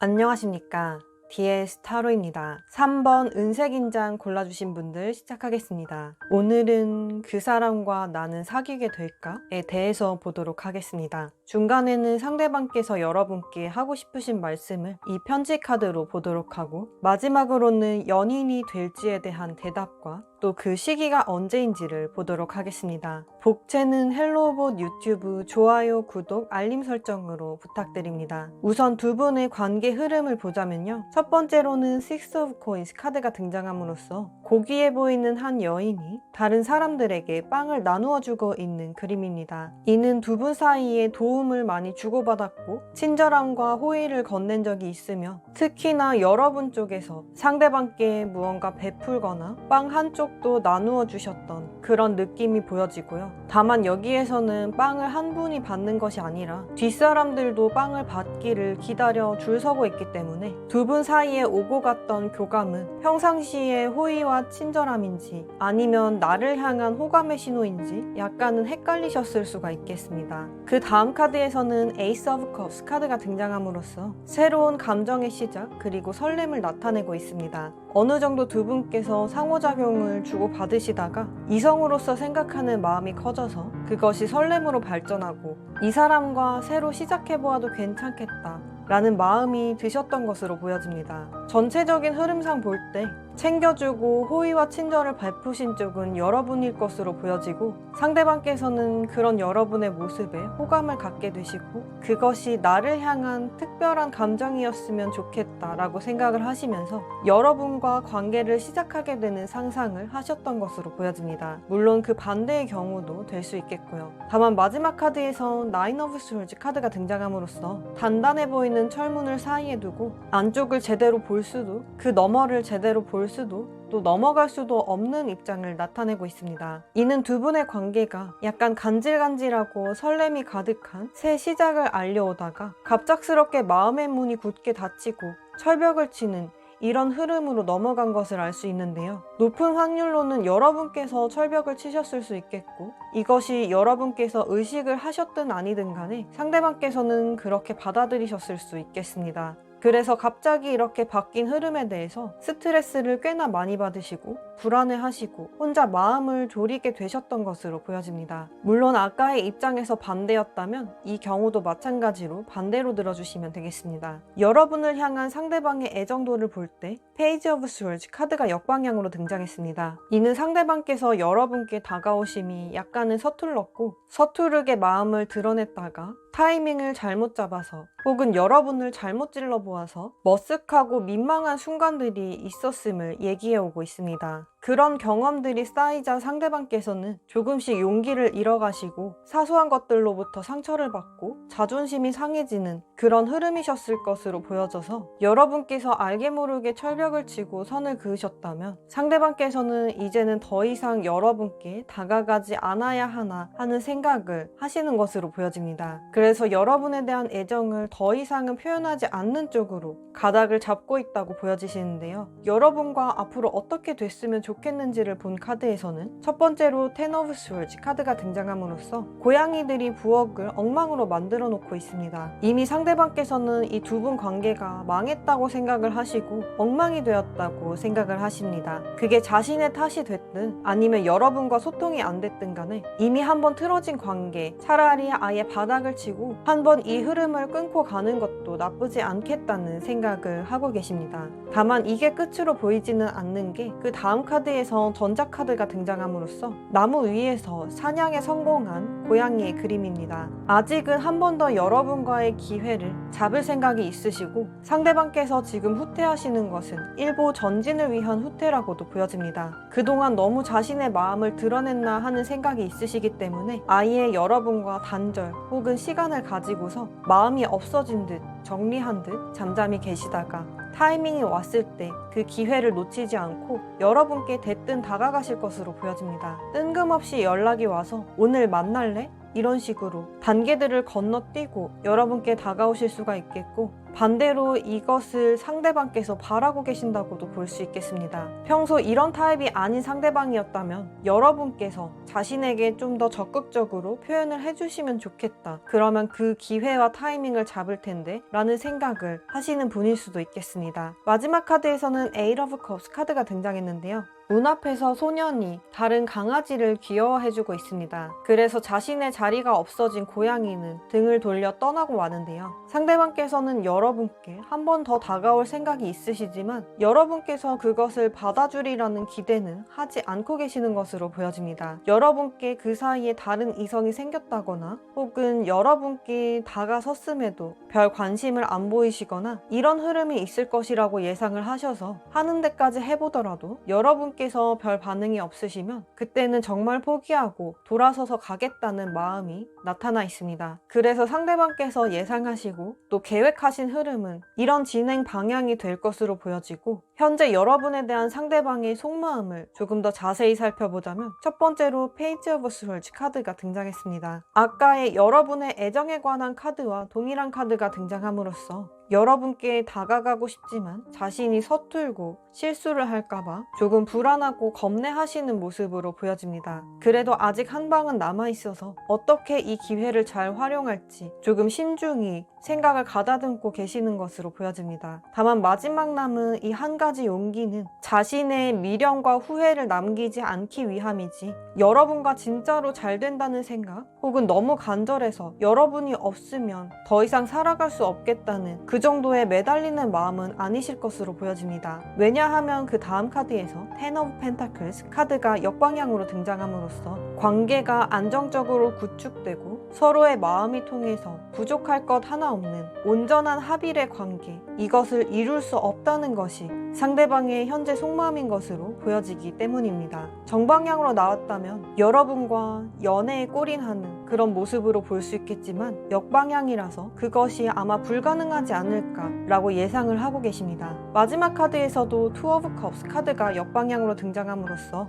안녕하십니까. DS 타로입니다. 3번 은색인장 골라주신 분들 시작하겠습니다. 오늘은 그 사람과 나는 사귀게 될까에 대해서 보도록 하겠습니다. 중간에는 상대방께서 여러분께 하고 싶으신 말씀을 이 편지 카드로 보도록 하고, 마지막으로는 연인이 될지에 대한 대답과 또 그 시기가 언제인지를 보도록 하겠습니다. 복채는 헬로봇 유튜브 좋아요, 구독, 알림 설정으로 부탁드립니다. 우선 두 분의 관계 흐름을 보자면요. 첫 번째로는 Six of Coins 카드가 등장함으로써 고귀해 보이는 한 여인이 다른 사람들에게 빵을 나누어 주고 있는 그림입니다. 이는 두 분 사이에 도움을 많이 주고받았고 친절함과 호의를 건넨 적이 있으며, 특히나 여러분 쪽에서 상대방께 무언가 베풀거나 빵 한쪽도 나누어 주셨던 그런 느낌이 보여지고요. 다만 여기에서는 빵을 한 분이 받는 것이 아니라 뒷사람들도 빵을 받기를 기다려 줄 서고 있기 때문에 두 분 사이에 오고 갔던 교감은 평상시의 호의와 친절함인지 아니면 나를 향한 호감의 신호인지 약간은 헷갈리셨을 수가 있겠습니다. 그 다음 카드에서는 Ace of Cups 카드가 등장함으로써 새로운 감정의 시작 그리고 설렘을 나타내고 있습니다. 어느 정도 두 분께서 상호작용을 주고받으시다가 이성으로서 생각하는 마음이 커져서 그것이 설렘으로 발전하고 이 사람과 새로 시작해보아도 괜찮겠다 라는 마음이 드셨던 것으로 보여집니다. 전체적인 흐름상 볼 때 챙겨주고 호의와 친절을 베푸신 쪽은 여러분일 것으로 보여지고, 상대방께서는 그런 여러분의 모습에 호감을 갖게 되시고 그것이 나를 향한 특별한 감정이었으면 좋겠다라고 생각을 하시면서 여러분과 관계를 시작하게 되는 상상을 하셨던 것으로 보여집니다. 물론 그 반대의 경우도 될 수 있겠고요. 다만 마지막 카드에서 Nine of Swords 카드가 등장함으로써 단단해 보이는 철문을 사이에 두고 안쪽을 제대로 볼 수도 그 너머를 제대로 볼 수도 또 넘어갈 수도 없는 입장을 나타내고 있습니다. 이는 두 분의 관계가 약간 간질간질하고 설렘이 가득한 새 시작을 알려오다가 갑작스럽게 마음의 문이 굳게 닫히고 철벽을 치는 이런 흐름으로 넘어간 것을 알 수 있는데요. 높은 확률로는 여러분께서 철벽을 치셨을 수 있겠고, 이것이 여러분께서 의식을 하셨든 아니든 간에 상대방께서는 그렇게 받아들이셨을 수 있겠습니다. 그래서 갑자기 이렇게 바뀐 흐름에 대해서 스트레스를 꽤나 많이 받으시고 불안해하시고 혼자 마음을 졸이게 되셨던 것으로 보여집니다. 물론 아까의 입장에서 반대였다면 이 경우도 마찬가지로 반대로 들어주시면 되겠습니다. 여러분을 향한 상대방의 애정도를 볼 때 페이지 오브 스월즈 카드가 역방향으로 등장했습니다. 이는 상대방께서 여러분께 다가오심이 약간은 서툴렀고 서투르게 마음을 드러냈다가 타이밍을 잘못 잡아서 혹은 여러분을 잘못 찔러보아서 머쓱하고 민망한 순간들이 있었음을 얘기해오고 있습니다. 그런 경험들이 쌓이자 상대방께서는 조금씩 용기를 잃어가시고 사소한 것들로부터 상처를 받고 자존심이 상해지는 그런 흐름이셨을 것으로 보여져서 여러분께서 알게 모르게 철벽을 치고 선을 그으셨다면 상대방께서는 이제는 더 이상 여러분께 다가가지 않아야 하나 하는 생각을 하시는 것으로 보여집니다. 그래서 여러분에 대한 애정을 더 이상은 표현하지 않는 쪽으로 가닥을 잡고 있다고 보여지시는데요. 여러분과 앞으로 어떻게 됐으면 좋겠는지를 본 카드에서는 첫 번째로 텐 오브 스월즈 카드가 등장함으로써 고양이들이 부엌을 엉망으로 만들어 놓고 있습니다. 이미 상대방께서는 이 두 분 관계가 망했다고 생각을 하시고 엉망이 되었다고 생각을 하십니다. 그게 자신의 탓이 됐든 아니면 여러분과 소통이 안 됐든 간에 이미 한번 틀어진 관계, 차라리 아예 바닥을 치고 한번 이 흐름을 끊고 가는 것도 나쁘지 않겠다는 생각을 하고 계십니다. 다만 이게 끝으로 보이지는 않는 게 그 다음 카드에서 전자카드가 등장함으로써 나무 위에서 사냥에 성공한 고양이의 그림입니다. 아직은 한 번 더 여러분과의 기회를 잡을 생각이 있으시고 상대방께서 지금 후퇴하시는 것은 일부 전진을 위한 후퇴라고도 보여집니다. 그동안 너무 자신의 마음을 드러냈나 하는 생각이 있으시기 때문에 아예 여러분과 단절 혹은 시간을 가지고서 마음이 없어진 듯 정리한 듯 잠잠히 계시다가 타이밍이 왔을 때 그 기회를 놓치지 않고 여러분께 대뜸 다가가실 것으로 보여집니다. 뜬금없이 연락이 와서 오늘 만날래? 이런 식으로 단계들을 건너뛰고 여러분께 다가오실 수가 있겠고 반대로 이것을 상대방께서 바라고 계신다고도 볼 수 있겠습니다. 평소 이런 타입이 아닌 상대방이었다면 여러분께서 자신에게 좀 더 적극적으로 표현을 해주시면 좋겠다. 그러면 그 기회와 타이밍을 잡을 텐데 라는 생각을 하시는 분일 수도 있겠습니다. 마지막 카드에서는 에이트 오브 컵스 카드가 등장했는데요. 문 앞에서 소년이 다른 강아지를 귀여워해주고 있습니다. 그래서 자신의 자리가 없어진 고양이는 등을 돌려 떠나고 마는데요. 상대방께서는 여러분께 한 번 더 다가올 생각이 있으시지만 여러분께서 그것을 받아주리라는 기대는 하지 않고 계시는 것으로 보여집니다. 여러분께 그 사이에 다른 이성이 생겼다거나 혹은 여러분께 다가섰음에도 별 관심을 안 보이시거나 이런 흐름이 있을 것이라고 예상을 하셔서 하는 데까지 해보더라도 여러분께서 별 반응이 없으시면 그때는 정말 포기하고 돌아서서 가겠다는 마음이 나타나 있습니다. 그래서 상대방께서 예상하시고 또 계획하신 흐름은 이런 진행 방향이 될 것으로 보여지고 현재 여러분에 대한 상대방의 속마음을 조금 더 자세히 살펴보자면 첫 번째로 페이지 오브 스월즈 카드가 등장했습니다. 아까의 여러분의 애정에 관한 카드와 동일한 카드가 등장함으로써 여러분께 다가가고 싶지만 자신이 서툴고 실수를 할까봐 조금 불안하고 겁내하시는 모습으로 보여집니다. 그래도 아직 한 방은 남아있어서 어떻게 이 기회를 잘 활용할지 조금 신중히 생각을 가다듬고 계시는 것으로 보여집니다. 다만 마지막 남은 이 한 가지 용기는 자신의 미련과 후회를 남기지 않기 위함이지 여러분과 진짜로 잘 된다는 생각 혹은 너무 간절해서 여러분이 없으면 더 이상 살아갈 수 없겠다는 그 정도의 매달리는 마음은 아니실 것으로 보여집니다. 왜냐하면 그 다음 카드에서 텐 오브 펜타클스 카드가 역방향으로 등장함으로써 관계가 안정적으로 구축되고 서로의 마음이 통해서 부족할 것 하나 없는 온전한 합일의 관계 이것을 이룰 수 없다는 것이 상대방의 현재 속마음인 것으로 보여지기 때문입니다. 정방향으로 나왔다면 여러분과 연애에 골인하는 그런 모습으로 볼 수 있겠지만 역방향이라서 그것이 아마 불가능하지 않을까라고 예상을 하고 계십니다. 마지막 카드에서도 투 오브 컵스 카드가 역방향으로 등장함으로써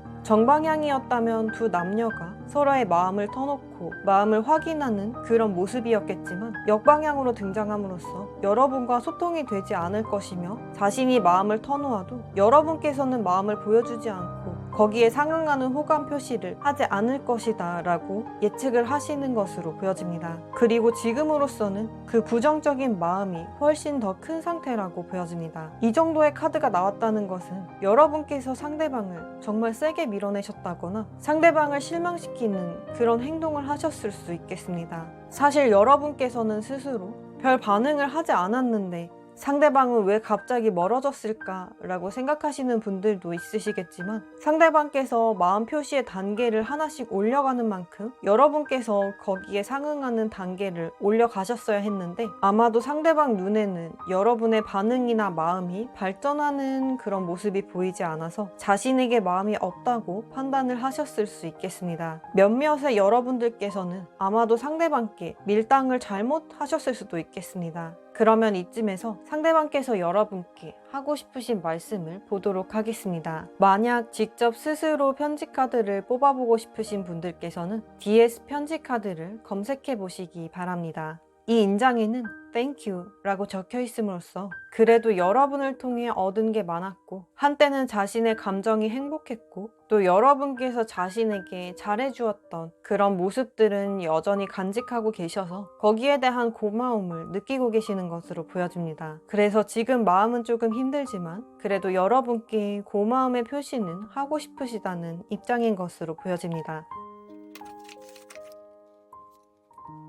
정방향이었다면 두 남녀가 서로의 마음을 터놓고 마음을 확인하는 그런 모습이었겠지만 역방향으로 등장함으로써 여러분과 소통이 되지 않을 것이며 자신이 마음을 터놓아도 여러분께서는 마음을 보여주지 않고 거기에 상응하는 호감 표시를 하지 않을 것이다 라고 예측을 하시는 것으로 보여집니다. 그리고 지금으로서는 그 부정적인 마음이 훨씬 더 큰 상태라고 보여집니다. 이 정도의 카드가 나왔다는 것은 여러분께서 상대방을 정말 세게 밀어내셨다거나 상대방을 실망시키는 그런 행동을 하셨을 수 있겠습니다. 사실 여러분께서는 스스로 별 반응을 하지 않았는데 상대방은 왜 갑자기 멀어졌을까 라고 생각하시는 분들도 있으시겠지만, 상대방께서 마음 표시의 단계를 하나씩 올려가는 만큼 여러분께서 거기에 상응하는 단계를 올려가셨어야 했는데, 아마도 상대방 눈에는 여러분의 반응이나 마음이 발전하는 그런 모습이 보이지 않아서 자신에게 마음이 없다고 판단을 하셨을 수 있겠습니다. 몇몇의 여러분들께서는 아마도 상대방께 밀당을 잘못하셨을 수도 있겠습니다. 그러면 이쯤에서 상대방께서 여러분께 하고 싶으신 말씀을 보도록 하겠습니다. 만약 직접 스스로 편지 카드를 뽑아보고 싶으신 분들께서는 DS 편지 카드를 검색해 보시기 바랍니다. 이 인장에는 Thank you 라고 적혀 있음으로써 그래도 여러분을 통해 얻은 게 많았고, 한때는 자신의 감정이 행복했고, 또 여러분께서 자신에게 잘해주었던 그런 모습들은 여전히 간직하고 계셔서 거기에 대한 고마움을 느끼고 계시는 것으로 보여집니다. 그래서 지금 마음은 조금 힘들지만 그래도 여러분께 고마움의 표시는 하고 싶으시다는 입장인 것으로 보여집니다.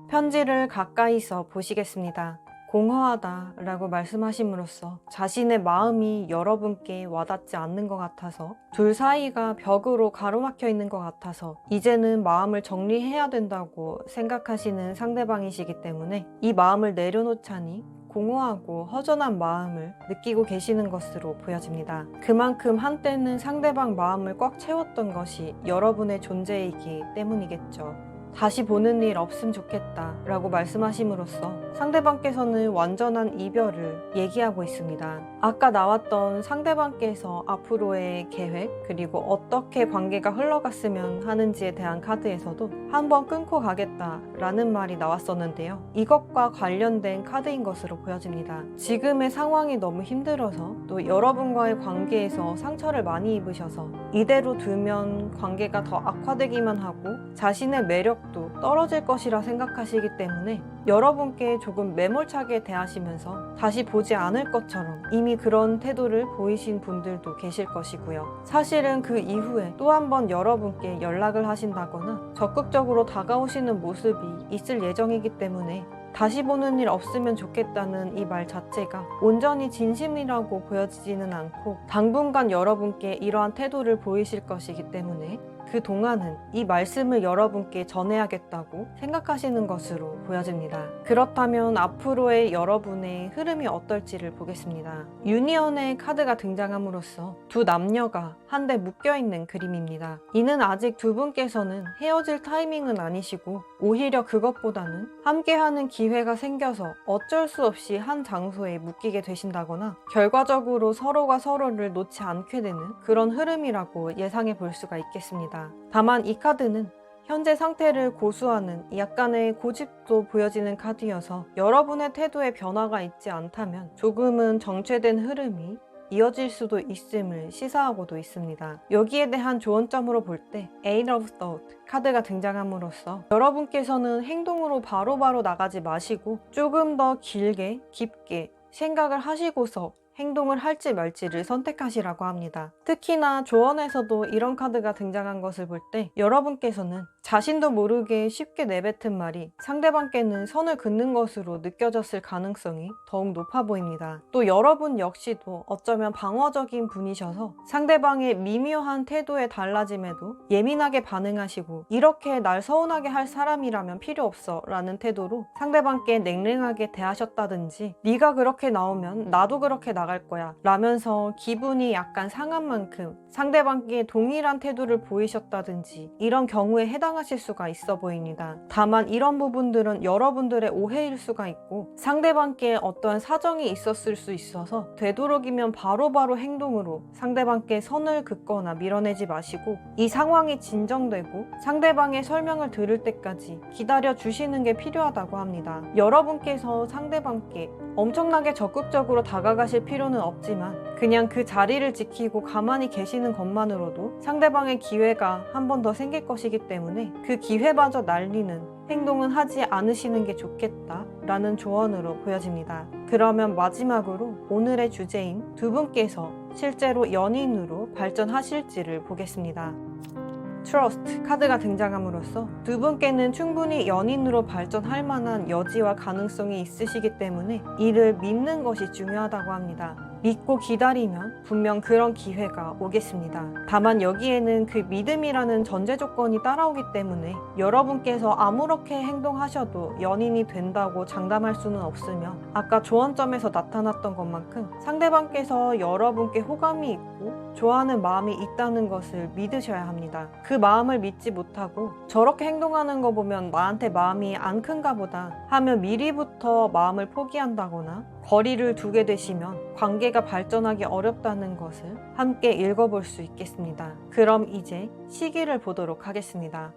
편지를 가까이서 보시겠습니다. 공허하다 라고 말씀하심으로써 자신의 마음이 여러분께 와닿지 않는 것 같아서, 둘 사이가 벽으로 가로막혀 있는 것 같아서 이제는 마음을 정리해야 된다고 생각하시는 상대방이시기 때문에 이 마음을 내려놓자니 공허하고 허전한 마음을 느끼고 계시는 것으로 보여집니다. 그만큼 한때는 상대방 마음을 꽉 채웠던 것이 여러분의 존재이기 때문이겠죠. 다시 보는 일 없으면 좋겠다 라고 말씀하심으로써 상대방께서는 완전한 이별을 얘기하고 있습니다. 아까 나왔던 상대방께서 앞으로의 계획, 그리고 어떻게 관계가 흘러갔으면 하는지에 대한 카드에서도 한번 끊고 가겠다 라는 말이 나왔었는데요. 이것과 관련된 카드인 것으로 보여집니다. 지금의 상황이 너무 힘들어서, 또 여러분과의 관계에서 상처를 많이 입으셔서 이대로 두면 관계가 더 악화되기만 하고 자신의 매력도 떨어질 것이라 생각하시기 때문에 여러분께 조금 매몰차게 대하시면서 다시 보지 않을 것처럼 이미 그런 태도를 보이신 분들도 계실 것이고요. 사실은 그 이후에 또 한 번 여러분께 연락을 하신다거나 적극적으로 다가오시는 모습이 있을 예정이기 때문에 다시 보는 일 없으면 좋겠다는 이 말 자체가 온전히 진심이라고 보여지지는 않고, 당분간 여러분께 이러한 태도를 보이실 것이기 때문에 그동안은 이 말씀을 여러분께 전해야겠다고 생각하시는 것으로 보여집니다. 그렇다면 앞으로의 여러분의 흐름이 어떨지를 보겠습니다. 유니언의 카드가 등장함으로써 두 남녀가 한데 묶여있는 그림입니다. 이는 아직 두 분께서는 헤어질 타이밍은 아니시고, 오히려 그것보다는 함께하는 기회가 생겨서 어쩔 수 없이 한 장소에 묶이게 되신다거나 결과적으로 서로가 서로를 놓지 않게 되는 그런 흐름이라고 예상해 볼 수가 있겠습니다. 다만 이 카드는 현재 상태를 고수하는 약간의 고집도 보여지는 카드여서 여러분의 태도에 변화가 있지 않다면 조금은 정체된 흐름이 이어질 수도 있음을 시사하고도 있습니다. 여기에 대한 조언점으로 볼 때 Eight of Thoughts 카드가 등장함으로써 여러분께서는 행동으로 바로바로 나가지 마시고 조금 더 길게 깊게 생각을 하시고서 행동을 할지 말지를 선택하시라고 합니다. 특히나 조언에서도 이런 카드가 등장한 것을 볼 때 여러분께서는 자신도 모르게 쉽게 내뱉은 말이 상대방께는 선을 긋는 것으로 느껴졌을 가능성이 더욱 높아 보입니다. 또 여러분 역시도 어쩌면 방어적인 분이셔서 상대방의 미묘한 태도의 달라짐에도 예민하게 반응하시고, 이렇게 날 서운하게 할 사람이라면 필요 없어 라는 태도로 상대방께 냉랭하게 대하셨다든지, 네가 그렇게 나오면 나도 그렇게 나갈 거야 라면서 기분이 약간 상한 만큼 상대방께 동일한 태도를 보이셨다든지, 이런 경우에 해당하실 수가 있어 보입니다. 다만 이런 부분들은 여러분들의 오해일 수가 있고 상대방께 어떠한 사정이 있었을 수 있어서 되도록이면 바로바로 행동으로 상대방께 선을 긋거나 밀어내지 마시고 이 상황이 진정되고 상대방의 설명을 들을 때까지 기다려 주시는 게 필요하다고 합니다. 여러분께서 상대방께 엄청나게 적극적으로 다가가실 필요는 없지만 그냥 그 자리를 지키고 가만히 계시는 것만으로도 상대방의 기회가 한 번 더 생길 것이기 때문에 그 기회마저 날리는 행동은 하지 않으시는 게 좋겠다 라는 조언으로 보여집니다. 그러면 마지막으로 오늘의 주제인 두 분께서 실제로 연인으로 발전하실지를 보겠습니다. Trust 카드가 등장함으로써 두 분께는 충분히 연인으로 발전할 만한 여지와 가능성이 있으시기 때문에 이를 믿는 것이 중요하다고 합니다. 믿고 기다리면 분명 그런 기회가 오겠습니다. 다만 여기에는 그 믿음이라는 전제 조건이 따라오기 때문에 여러분께서 아무렇게 행동하셔도 연인이 된다고 장담할 수는 없으며 아까 조언점에서 나타났던 것만큼 상대방께서 여러분께 호감이 있고 좋아하는 마음이 있다는 것을 믿으셔야 합니다. 그 마음을 믿지 못하고 저렇게 행동하는 거 보면 나한테 마음이 안 큰가 보다 하며 미리부터 마음을 포기한다거나 거리를 두게 되시면 관계가 발전하기 어렵다는 것을 함께 읽어볼 수 있겠습니다. 그럼 이제 시기를 보도록 하겠습니다.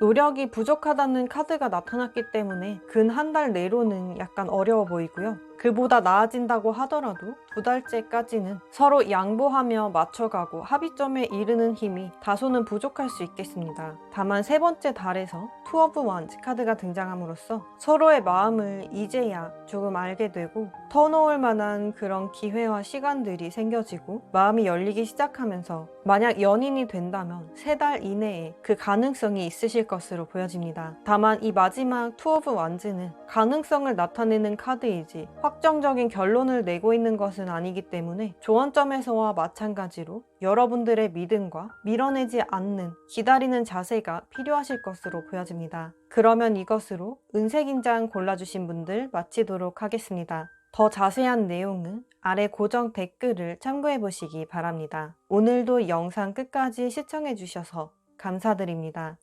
노력이 부족하다는 카드가 나타났기 때문에 근 한 달 내로는 약간 어려워 보이고요. 그보다 나아진다고 하더라도 2달째까지는 서로 양보하며 맞춰가고 합의점에 이르는 힘이 다소는 부족할 수 있겠습니다. 다만 세 번째 달에서 투 오브 원즈 카드가 등장함으로써 서로의 마음을 이제야 조금 알게 되고 터놓을 만한 그런 기회와 시간들이 생겨지고 마음이 열리기 시작하면서 만약 연인이 된다면 3달 이내에 그 가능성이 있으실 것으로 보여집니다. 다만 이 마지막 투 오브 원즈는 가능성을 나타내는 카드이지 확정적인 결론을 내고 있는 것은 아니기 때문에 조언점에서와 마찬가지로 여러분들의 믿음과 밀어내지 않는 기다리는 자세가 필요하실 것으로 보여집니다. 그러면 이것으로 은색인장 골라주신 분들 마치도록 하겠습니다. 더 자세한 내용은 아래 고정 댓글을 참고해 보시기 바랍니다. 오늘도 영상 끝까지 시청해 주셔서 감사드립니다.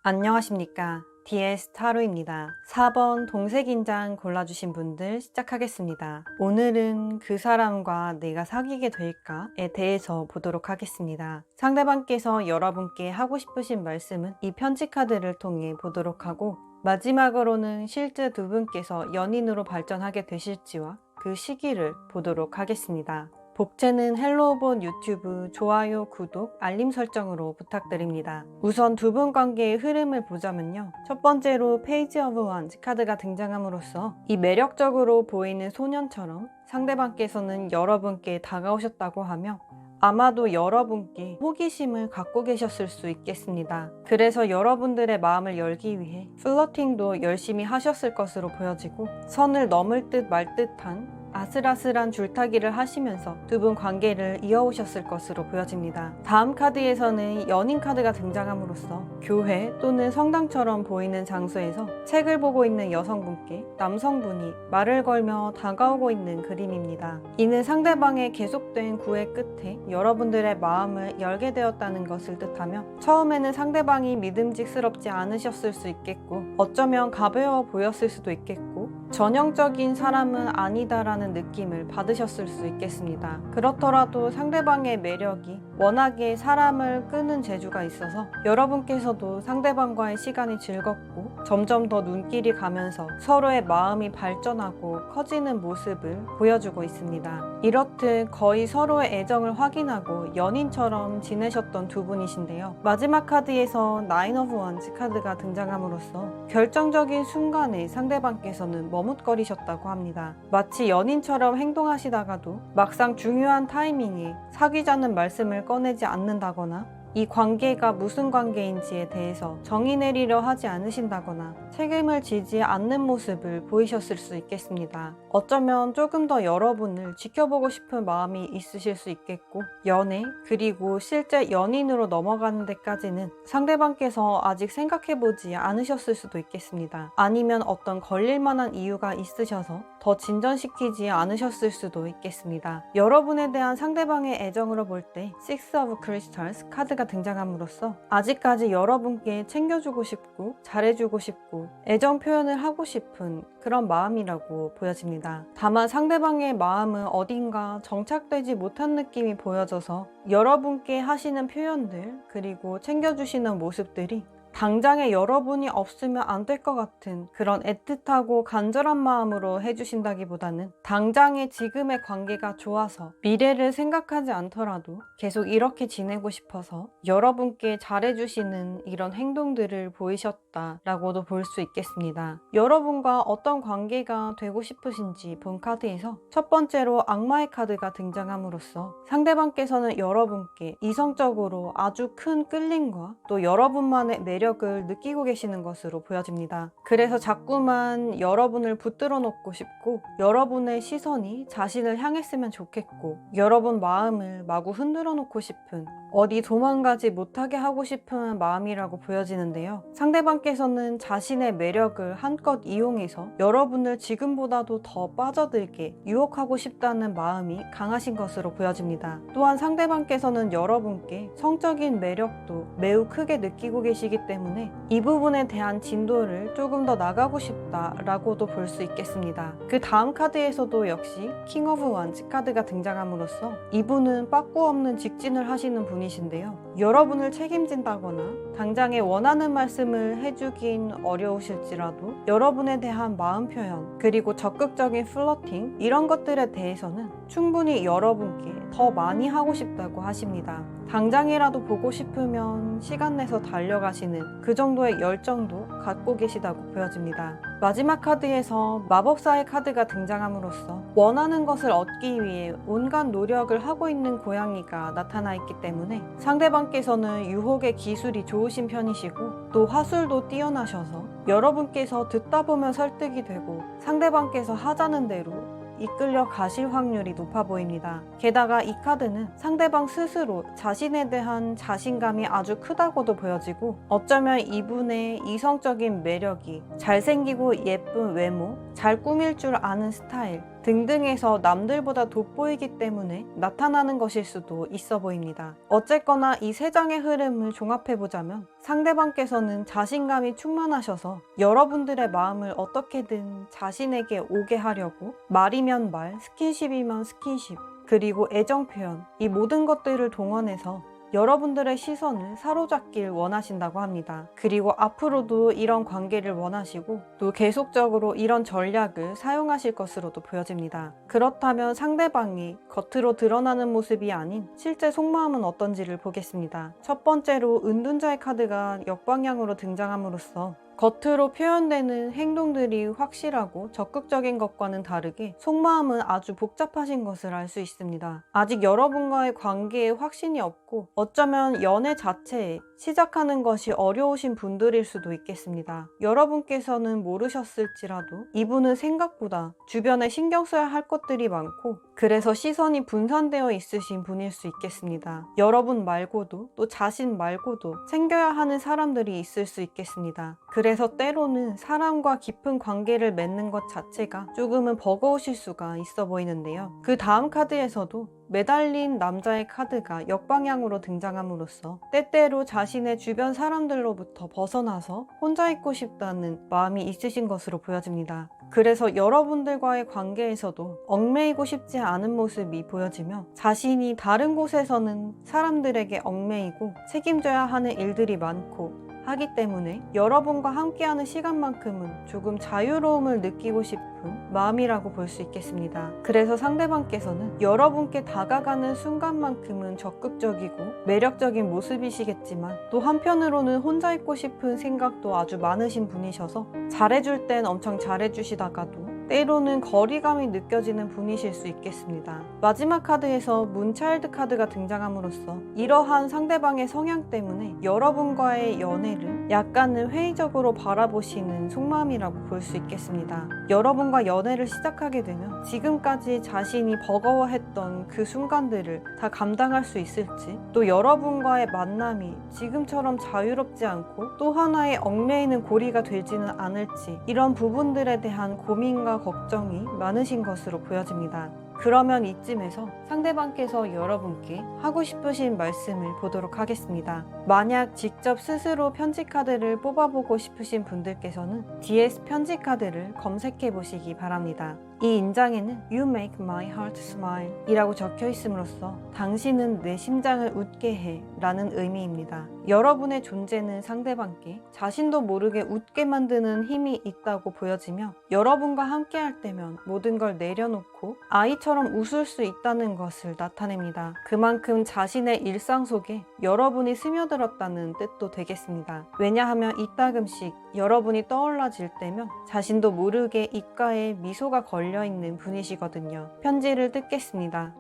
안녕하십니까. DS 타로입니다. 4번 동색인장 골라주신 분들 시작하겠습니다. 오늘은 그 사람과 내가 사귀게 될까에 대해서 보도록 하겠습니다. 상대방께서 여러분께 하고 싶으신 말씀은 이 편지 카드를 통해 보도록 하고 마지막으로는 실제 두 분께서 연인으로 발전하게 되실지와 그 시기를 보도록 하겠습니다. 복채는 헬로우본 유튜브 좋아요, 구독, 알림 설정으로 부탁드립니다. 우선 두 분 관계의 흐름을 보자면요. 첫 번째로 페이지 오브 원즈 카드가 등장함으로써 이 매력적으로 보이는 소년처럼 상대방께서는 여러분께 다가오셨다고 하며 아마도 여러분께 호기심을 갖고 계셨을 수 있겠습니다. 그래서 여러분들의 마음을 열기 위해 플러팅도 열심히 하셨을 것으로 보여지고 선을 넘을 듯 말 듯한 아슬아슬한 줄타기를 하시면서 두 분 관계를 이어오셨을 것으로 보여집니다. 다음 카드에서는 연인 카드가 등장함으로써 교회 또는 성당처럼 보이는 장소에서 책을 보고 있는 여성분께 남성분이 말을 걸며 다가오고 있는 그림입니다. 이는 상대방의 계속된 구애 끝에 여러분들의 마음을 열게 되었다는 것을 뜻하며 처음에는 상대방이 믿음직스럽지 않으셨을 수 있겠고 어쩌면 가벼워 보였을 수도 있겠고 전형적인 사람은 아니다라는 느낌을 받으셨을 수 있겠습니다. 그렇더라도 상대방의 매력이 워낙에 사람을 끄는 재주가 있어서 여러분께서도 상대방과의 시간이 즐겁고 점점 더 눈길이 가면서 서로의 마음이 발전하고 커지는 모습을 보여주고 있습니다. 이렇듯 거의 서로의 애정을 확인하고 연인처럼 지내셨던 두 분이신데요. 마지막 카드에서 나인 오브 원즈 카드가 등장함으로써 결정적인 순간에 상대방께서는 머뭇거리셨다고 합니다. 마치 연인처럼 행동하시다가도 막상 중요한 타이밍에 사귀자는 말씀을 꺼내지 않는다거나 이 관계가 무슨 관계인지에 대해서 정의 내리려 하지 않으신다거나 책임을 지지 않는 모습을 보이셨을 수 있겠습니다. 어쩌면 조금 더 여러분을 지켜보고 싶은 마음이 있으실 수 있겠고 연애 그리고 실제 연인으로 넘어가는 데까지는 상대방께서 아직 생각해보지 않으셨을 수도 있겠습니다. 아니면 어떤 걸릴만한 이유가 있으셔서 더 진전시키지 않으셨을 수도 있겠습니다. 여러분에 대한 상대방의 애정으로 볼 때 Six of Crystals 카드가 등장함으로써 아직까지 여러분께 챙겨주고 싶고 잘해주고 싶고 애정 표현을 하고 싶은 그런 마음이라고 보여집니다. 다만 상대방의 마음은 어딘가 정착되지 못한 느낌이 보여져서 여러분께 하시는 표현들 그리고 챙겨주시는 모습들이 당장에 여러분이 없으면 안 될 것 같은 그런 애틋하고 간절한 마음으로 해주신다기보다는 당장의 지금의 관계가 좋아서 미래를 생각하지 않더라도 계속 이렇게 지내고 싶어서 여러분께 잘해주시는 이런 행동들을 보이셨다라고도 볼 수 있겠습니다. 여러분과 어떤 관계가 되고 싶으신지 본 카드에서 첫 번째로 악마의 카드가 등장함으로써 상대방께서는 여러분께 이성적으로 아주 큰 끌림과 또 여러분만의 매력을 느끼고 계시는 것으로 보여집니다. 그래서 자꾸만 여러분을 붙들어 놓고 싶고 여러분의 시선이 자신을 향했으면 좋겠고 여러분 마음을 마구 흔들어 놓고 싶은 어디 도망가지 못하게 하고 싶은 마음이라고 보여지는데요. 상대방께서는 자신의 매력을 한껏 이용해서 여러분을 지금보다도 더 빠져들게 유혹하고 싶다는 마음이 강하신 것으로 보여집니다. 또한 상대방께서는 여러분께 성적인 매력도 매우 크게 느끼고 계시기 때문에 이 부분에 대한 진도를 조금 더 나가고 싶다라고도 볼 수 있겠습니다. 그 다음 카드에서도 역시 킹 오브 완즈 카드가 등장함으로써 이분은 빠꾸 없는 직진을 하시는 분이신데요. 여러분을 책임진다거나 당장에 원하는 말씀을 해주긴 어려우실지라도 여러분에 대한 마음 표현 그리고 적극적인 플러팅 이런 것들에 대해서는 충분히 여러분께 더 많이 하고 싶다고 하십니다. 당장이라도 보고 싶으면 시간 내서 달려가시는 그 정도의 열정도 갖고 계시다고 보여집니다. 마지막 카드에서 마법사의 카드가 등장함으로써 원하는 것을 얻기 위해 온갖 노력을 하고 있는 고양이가 나타나 있기 때문에 상대방께서는 유혹의 기술이 좋으신 편이시고 또 화술도 뛰어나셔서 여러분께서 듣다 보면 설득이 되고 상대방께서 하자는 대로 이끌려 가실 확률이 높아 보입니다. 게다가 이 카드는 상대방 스스로 자신에 대한 자신감이 아주 크다고도 보여지고 어쩌면 이분의 이성적인 매력이 잘생기고 예쁜 외모, 잘 꾸밀 줄 아는 스타일 등등에서 남들보다 돋보이기 때문에 나타나는 것일 수도 있어 보입니다. 어쨌거나 이 세 장의 흐름을 종합해보자면 상대방께서는 자신감이 충만하셔서 여러분들의 마음을 어떻게든 자신에게 오게 하려고 말이면 말, 스킨십이면 스킨십, 그리고 애정 표현 이 모든 것들을 동원해서 여러분들의 시선을 사로잡길 원하신다고 합니다. 그리고 앞으로도 이런 관계를 원하시고 또 계속적으로 이런 전략을 사용하실 것으로도 보여집니다. 그렇다면 상대방이 겉으로 드러나는 모습이 아닌 실제 속마음은 어떤지를 보겠습니다. 첫 번째로 은둔자의 카드가 역방향으로 등장함으로써 겉으로 표현되는 행동들이 확실하고 적극적인 것과는 다르게 속마음은 아주 복잡하신 것을 알 수 있습니다. 아직 여러분과의 관계에 확신이 없고 어쩌면 연애 자체에 시작하는 것이 어려우신 분들일 수도 있겠습니다. 여러분께서는 모르셨을지라도 이분은 생각보다 주변에 신경 써야 할 것들이 많고 그래서 시선이 분산되어 있으신 분일 수 있겠습니다. 여러분 말고도 또 자신 말고도 챙겨야 하는 사람들이 있을 수 있겠습니다. 그래서 때로는 사람과 깊은 관계를 맺는 것 자체가 조금은 버거우실 수가 있어 보이는데요. 그 다음 카드에서도 매달린 남자의 카드가 역방향으로 등장함으로써 때때로 자신의 주변 사람들로부터 벗어나서 혼자 있고 싶다는 마음이 있으신 것으로 보여집니다. 그래서 여러분들과의 관계에서도 얽매이고 싶지 않은 모습이 보여지며 자신이 다른 곳에서는 사람들에게 얽매이고 책임져야 하는 일들이 많고 하기 때문에 여러분과 함께하는 시간만큼은 조금 자유로움을 느끼고 싶은 마음이라고 볼 수 있겠습니다. 그래서 상대방께서는 여러분께 다가가는 순간만큼은 적극적이고 매력적인 모습이시겠지만 또 한편으로는 혼자 있고 싶은 생각도 아주 많으신 분이셔서 잘해줄 땐 엄청 잘해주시다가도 때로는 거리감이 느껴지는 분이실 수 있겠습니다. 마지막 카드에서 문차일드 카드가 등장함으로써 이러한 상대방의 성향 때문에 여러분과의 연애를 약간은 회의적으로 바라보시는 속마음이라고 볼 수 있겠습니다. 여러분과 연애를 시작하게 되면 지금까지 자신이 버거워했던 그 순간들을 다 감당할 수 있을지 또 여러분과의 만남이 지금처럼 자유롭지 않고 또 하나의 얽매이는 고리가 되지는 않을지 이런 부분들에 대한 고민과 걱정이 많으신 것으로 보여집니다. 그러면 이쯤에서 상대방께서 여러분께 하고 싶으신 말씀을 보도록 하겠습니다. 만약 직접 스스로 편지 카드를 뽑아보고 싶으신 분들께서는 DS 편지 카드를 검색해 보시기 바랍니다. 이 인장에는 You make my heart smile 이라고 적혀 있음으로써 당신은 내 심장을 웃게 해 라는 의미입니다. 여러분의 존재는 상대방께 자신도 모르게 웃게 만드는 힘이 있다고 보여지며 여러분과 함께 할 때면 모든 걸 내려놓고 아이처럼 웃을 수 있다는 것을 나타냅니다. 그만큼 자신의 일상 속에 여러분이 스며들었다는 뜻도 되겠습니다. 왜냐하면 이따금씩 여러분이 떠올라질 때면 자신도 모르게 입가에 미소가 걸려있는 분이시거든요. 편지를 뜯겠습니다.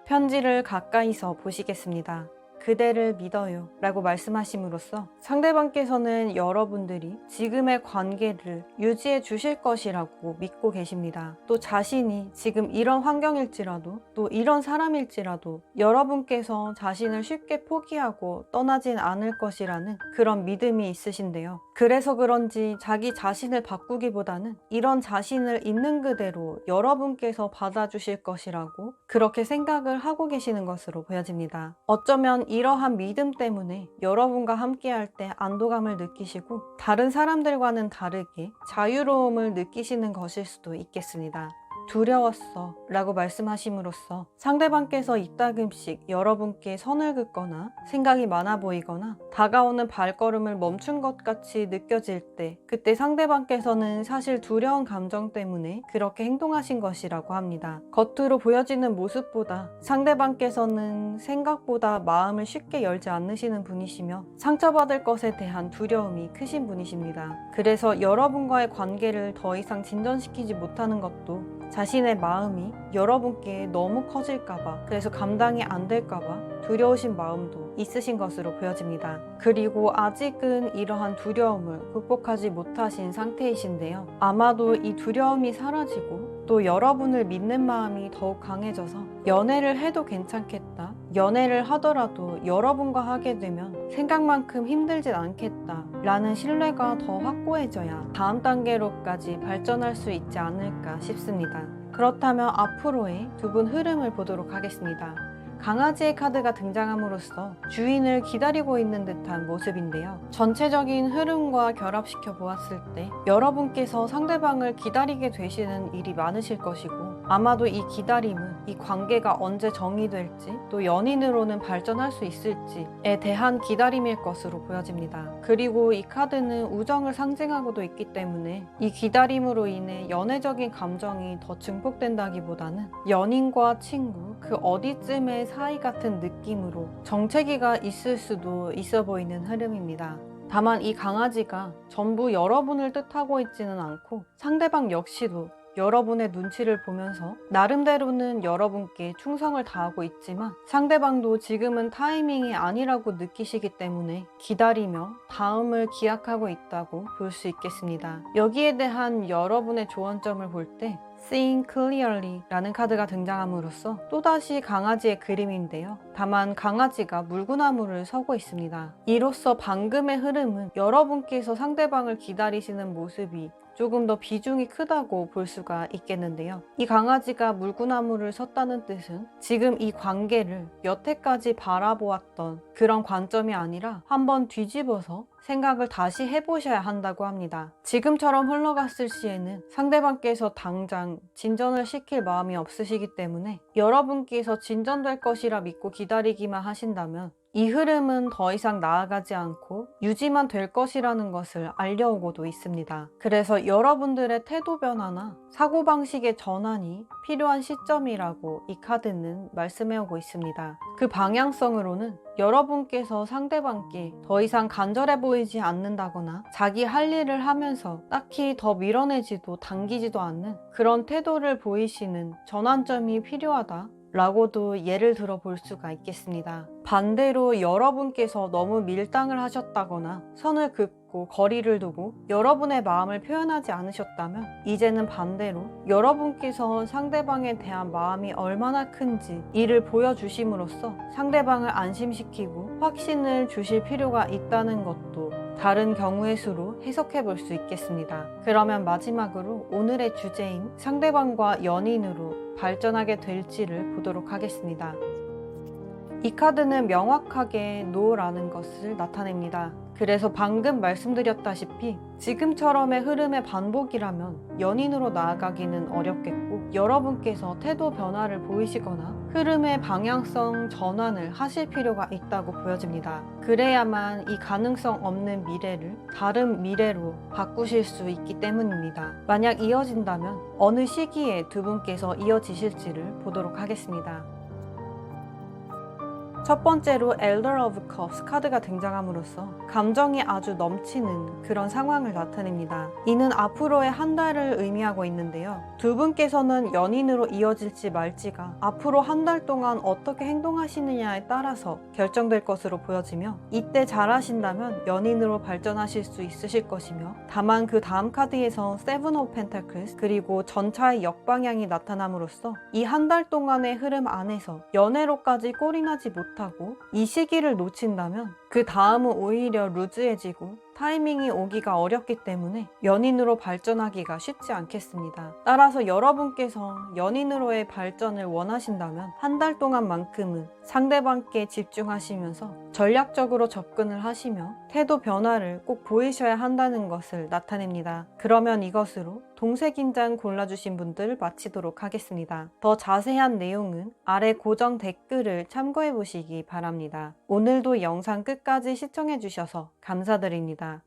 편지를 가까이서 보시겠습니다. 그대를 믿어요 라고 말씀하심으로써 상대방께서는 여러분들이 지금의 관계를 유지해 주실 것이라고 믿고 계십니다. 또 자신이 지금 이런 환경일지라도 또 이런 사람일지라도 여러분께서 자신을 쉽게 포기하고 떠나진 않을 것이라는 그런 믿음이 있으신데요. 그래서 그런지 자기 자신을 바꾸기보다는 이런 자신을 있는 그대로 여러분께서 받아주실 것이라고 그렇게 생각을 하고 계시는 것으로 보여집니다. 어쩌면 이러한 믿음 때문에 여러분과 함께할 때 안도감을 느끼시고 다른 사람들과는 다르게 자유로움을 느끼시는 것일 수도 있겠습니다. 두려웠어 라고 말씀하심으로써 상대방께서 이따금씩 여러분께 선을 긋거나 생각이 많아 보이거나 다가오는 발걸음을 멈춘 것 같이 느껴질 때 그때 상대방께서는 사실 두려운 감정 때문에 그렇게 행동하신 것이라고 합니다. 겉으로 보여지는 모습보다 상대방께서는 생각보다 마음을 쉽게 열지 않으시는 분이시며 상처받을 것에 대한 두려움이 크신 분이십니다. 그래서 여러분과의 관계를 더 이상 진전시키지 못하는 것도 자신의 마음이 여러분께 너무 커질까봐 그래서 감당이 안 될까봐 두려우신 마음도 있으신 것으로 보여집니다. 그리고 아직은 이러한 두려움을 극복하지 못하신 상태이신데요. 아마도 이 두려움이 사라지고 또 여러분을 믿는 마음이 더욱 강해져서 연애를 해도 괜찮겠다. 연애를 하더라도 여러분과 하게 되면 생각만큼 힘들진 않겠다 라는 신뢰가 더 확고해져야 다음 단계로까지 발전할 수 있지 않을까 싶습니다. 그렇다면 앞으로의 두 분 흐름을 보도록 하겠습니다. 강아지의 카드가 등장함으로써 주인을 기다리고 있는 듯한 모습인데요. 전체적인 흐름과 결합시켜 보았을 때 여러분께서 상대방을 기다리게 되시는 일이 많으실 것이고 아마도 이 기다림은 이 관계가 언제 정의될지 또 연인으로는 발전할 수 있을지에 대한 기다림일 것으로 보여집니다. 그리고 이 카드는 우정을 상징하고도 있기 때문에 이 기다림으로 인해 연애적인 감정이 더 증폭된다기보다는 연인과 친구 그 어디쯤의 사이 같은 느낌으로 정체기가 있을 수도 있어 보이는 흐름입니다. 다만 이 강아지가 전부 여러분을 뜻하고 있지는 않고 상대방 역시도 여러분의 눈치를 보면서 나름대로는 여러분께 충성을 다하고 있지만 상대방도 지금은 타이밍이 아니라고 느끼시기 때문에 기다리며 다음을 기약하고 있다고 볼 수 있겠습니다. 여기에 대한 여러분의 조언점을 볼 때 Seeing Clearly 라는 카드가 등장함으로써 또다시 강아지의 그림인데요. 다만 강아지가 물구나무를 서고 있습니다. 이로써 방금의 흐름은 여러분께서 상대방을 기다리시는 모습이 조금 더 비중이 크다고 볼 수가 있겠는데요. 이 강아지가 물구나무를 섰다는 뜻은 지금 이 관계를 여태까지 바라보았던 그런 관점이 아니라 한번 뒤집어서 생각을 다시 해보셔야 한다고 합니다. 지금처럼 흘러갔을 시에는 상대방께서 당장 진전을 시킬 마음이 없으시기 때문에 여러분께서 진전될 것이라 믿고 기다리기만 하신다면 이 흐름은 더 이상 나아가지 않고 유지만 될 것이라는 것을 알려오고도 있습니다. 그래서 여러분들의 태도 변화나 사고방식의 전환이 필요한 시점이라고 이 카드는 말씀해오고 있습니다. 그 방향성으로는 여러분께서 상대방께 더 이상 간절해 보이지 않는다거나 자기 할 일을 하면서 딱히 더 밀어내지도 당기지도 않는 그런 태도를 보이시는 전환점이 필요하다 라고도 예를 들어 볼 수가 있겠습니다. 반대로 여러분께서 너무 밀당을 하셨다거나 선을 긋고 거리를 두고 여러분의 마음을 표현하지 않으셨다면 이제는 반대로 여러분께서 상대방에 대한 마음이 얼마나 큰지 이를 보여주심으로써 상대방을 안심시키고 확신을 주실 필요가 있다는 것도 다른 경우의 수로 해석해 볼 수 있겠습니다. 그러면 마지막으로 오늘의 주제인 상대방과 연인으로 발전하게 될지를 보도록 하겠습니다. 이 카드는 명확하게 NO라는 것을 나타냅니다. 그래서 방금 말씀드렸다시피 지금처럼의 흐름의 반복이라면 연인으로 나아가기는 어렵겠고, 여러분께서 태도 변화를 보이시거나 흐름의 방향성 전환을 하실 필요가 있다고 보여집니다. 그래야만 이 가능성 없는 미래를 다른 미래로 바꾸실 수 있기 때문입니다. 만약 이어진다면 어느 시기에 두 분께서 이어지실지를 보도록 하겠습니다. 첫 번째로 Elder of Cups 카드가 등장함으로써 감정이 아주 넘치는 그런 상황을 나타냅니다. 이는 앞으로의 한 달을 의미하고 있는데요. 두 분께서는 연인으로 이어질지 말지가 앞으로 한 달 동안 어떻게 행동하시느냐에 따라서 결정될 것으로 보여지며, 이때 잘하신다면 연인으로 발전하실 수 있으실 것이며, 다만 그 다음 카드에서 Seven of Pentacles 그리고 전차의 역방향이 나타남으로써 이 한 달 동안의 흐름 안에서 연애로까지 꼴이 나지 못하고 이 시기를 놓친다면 그 다음은 오히려 루즈해지고 타이밍이 오기가 어렵기 때문에 연인으로 발전하기가 쉽지 않겠습니다. 따라서 여러분께서 연인으로의 발전을 원하신다면 한 달 동안만큼은 상대방께 집중하시면서 전략적으로 접근을 하시며 태도 변화를 꼭 보이셔야 한다는 것을 나타냅니다. 그러면 이것으로 동색인장 골라주신 분들 마치도록 하겠습니다. 더 자세한 내용은 아래 고정 댓글을 참고해 보시기 바랍니다. 오늘도 영상 끝까지 시청해 주셔서 감사드립니다.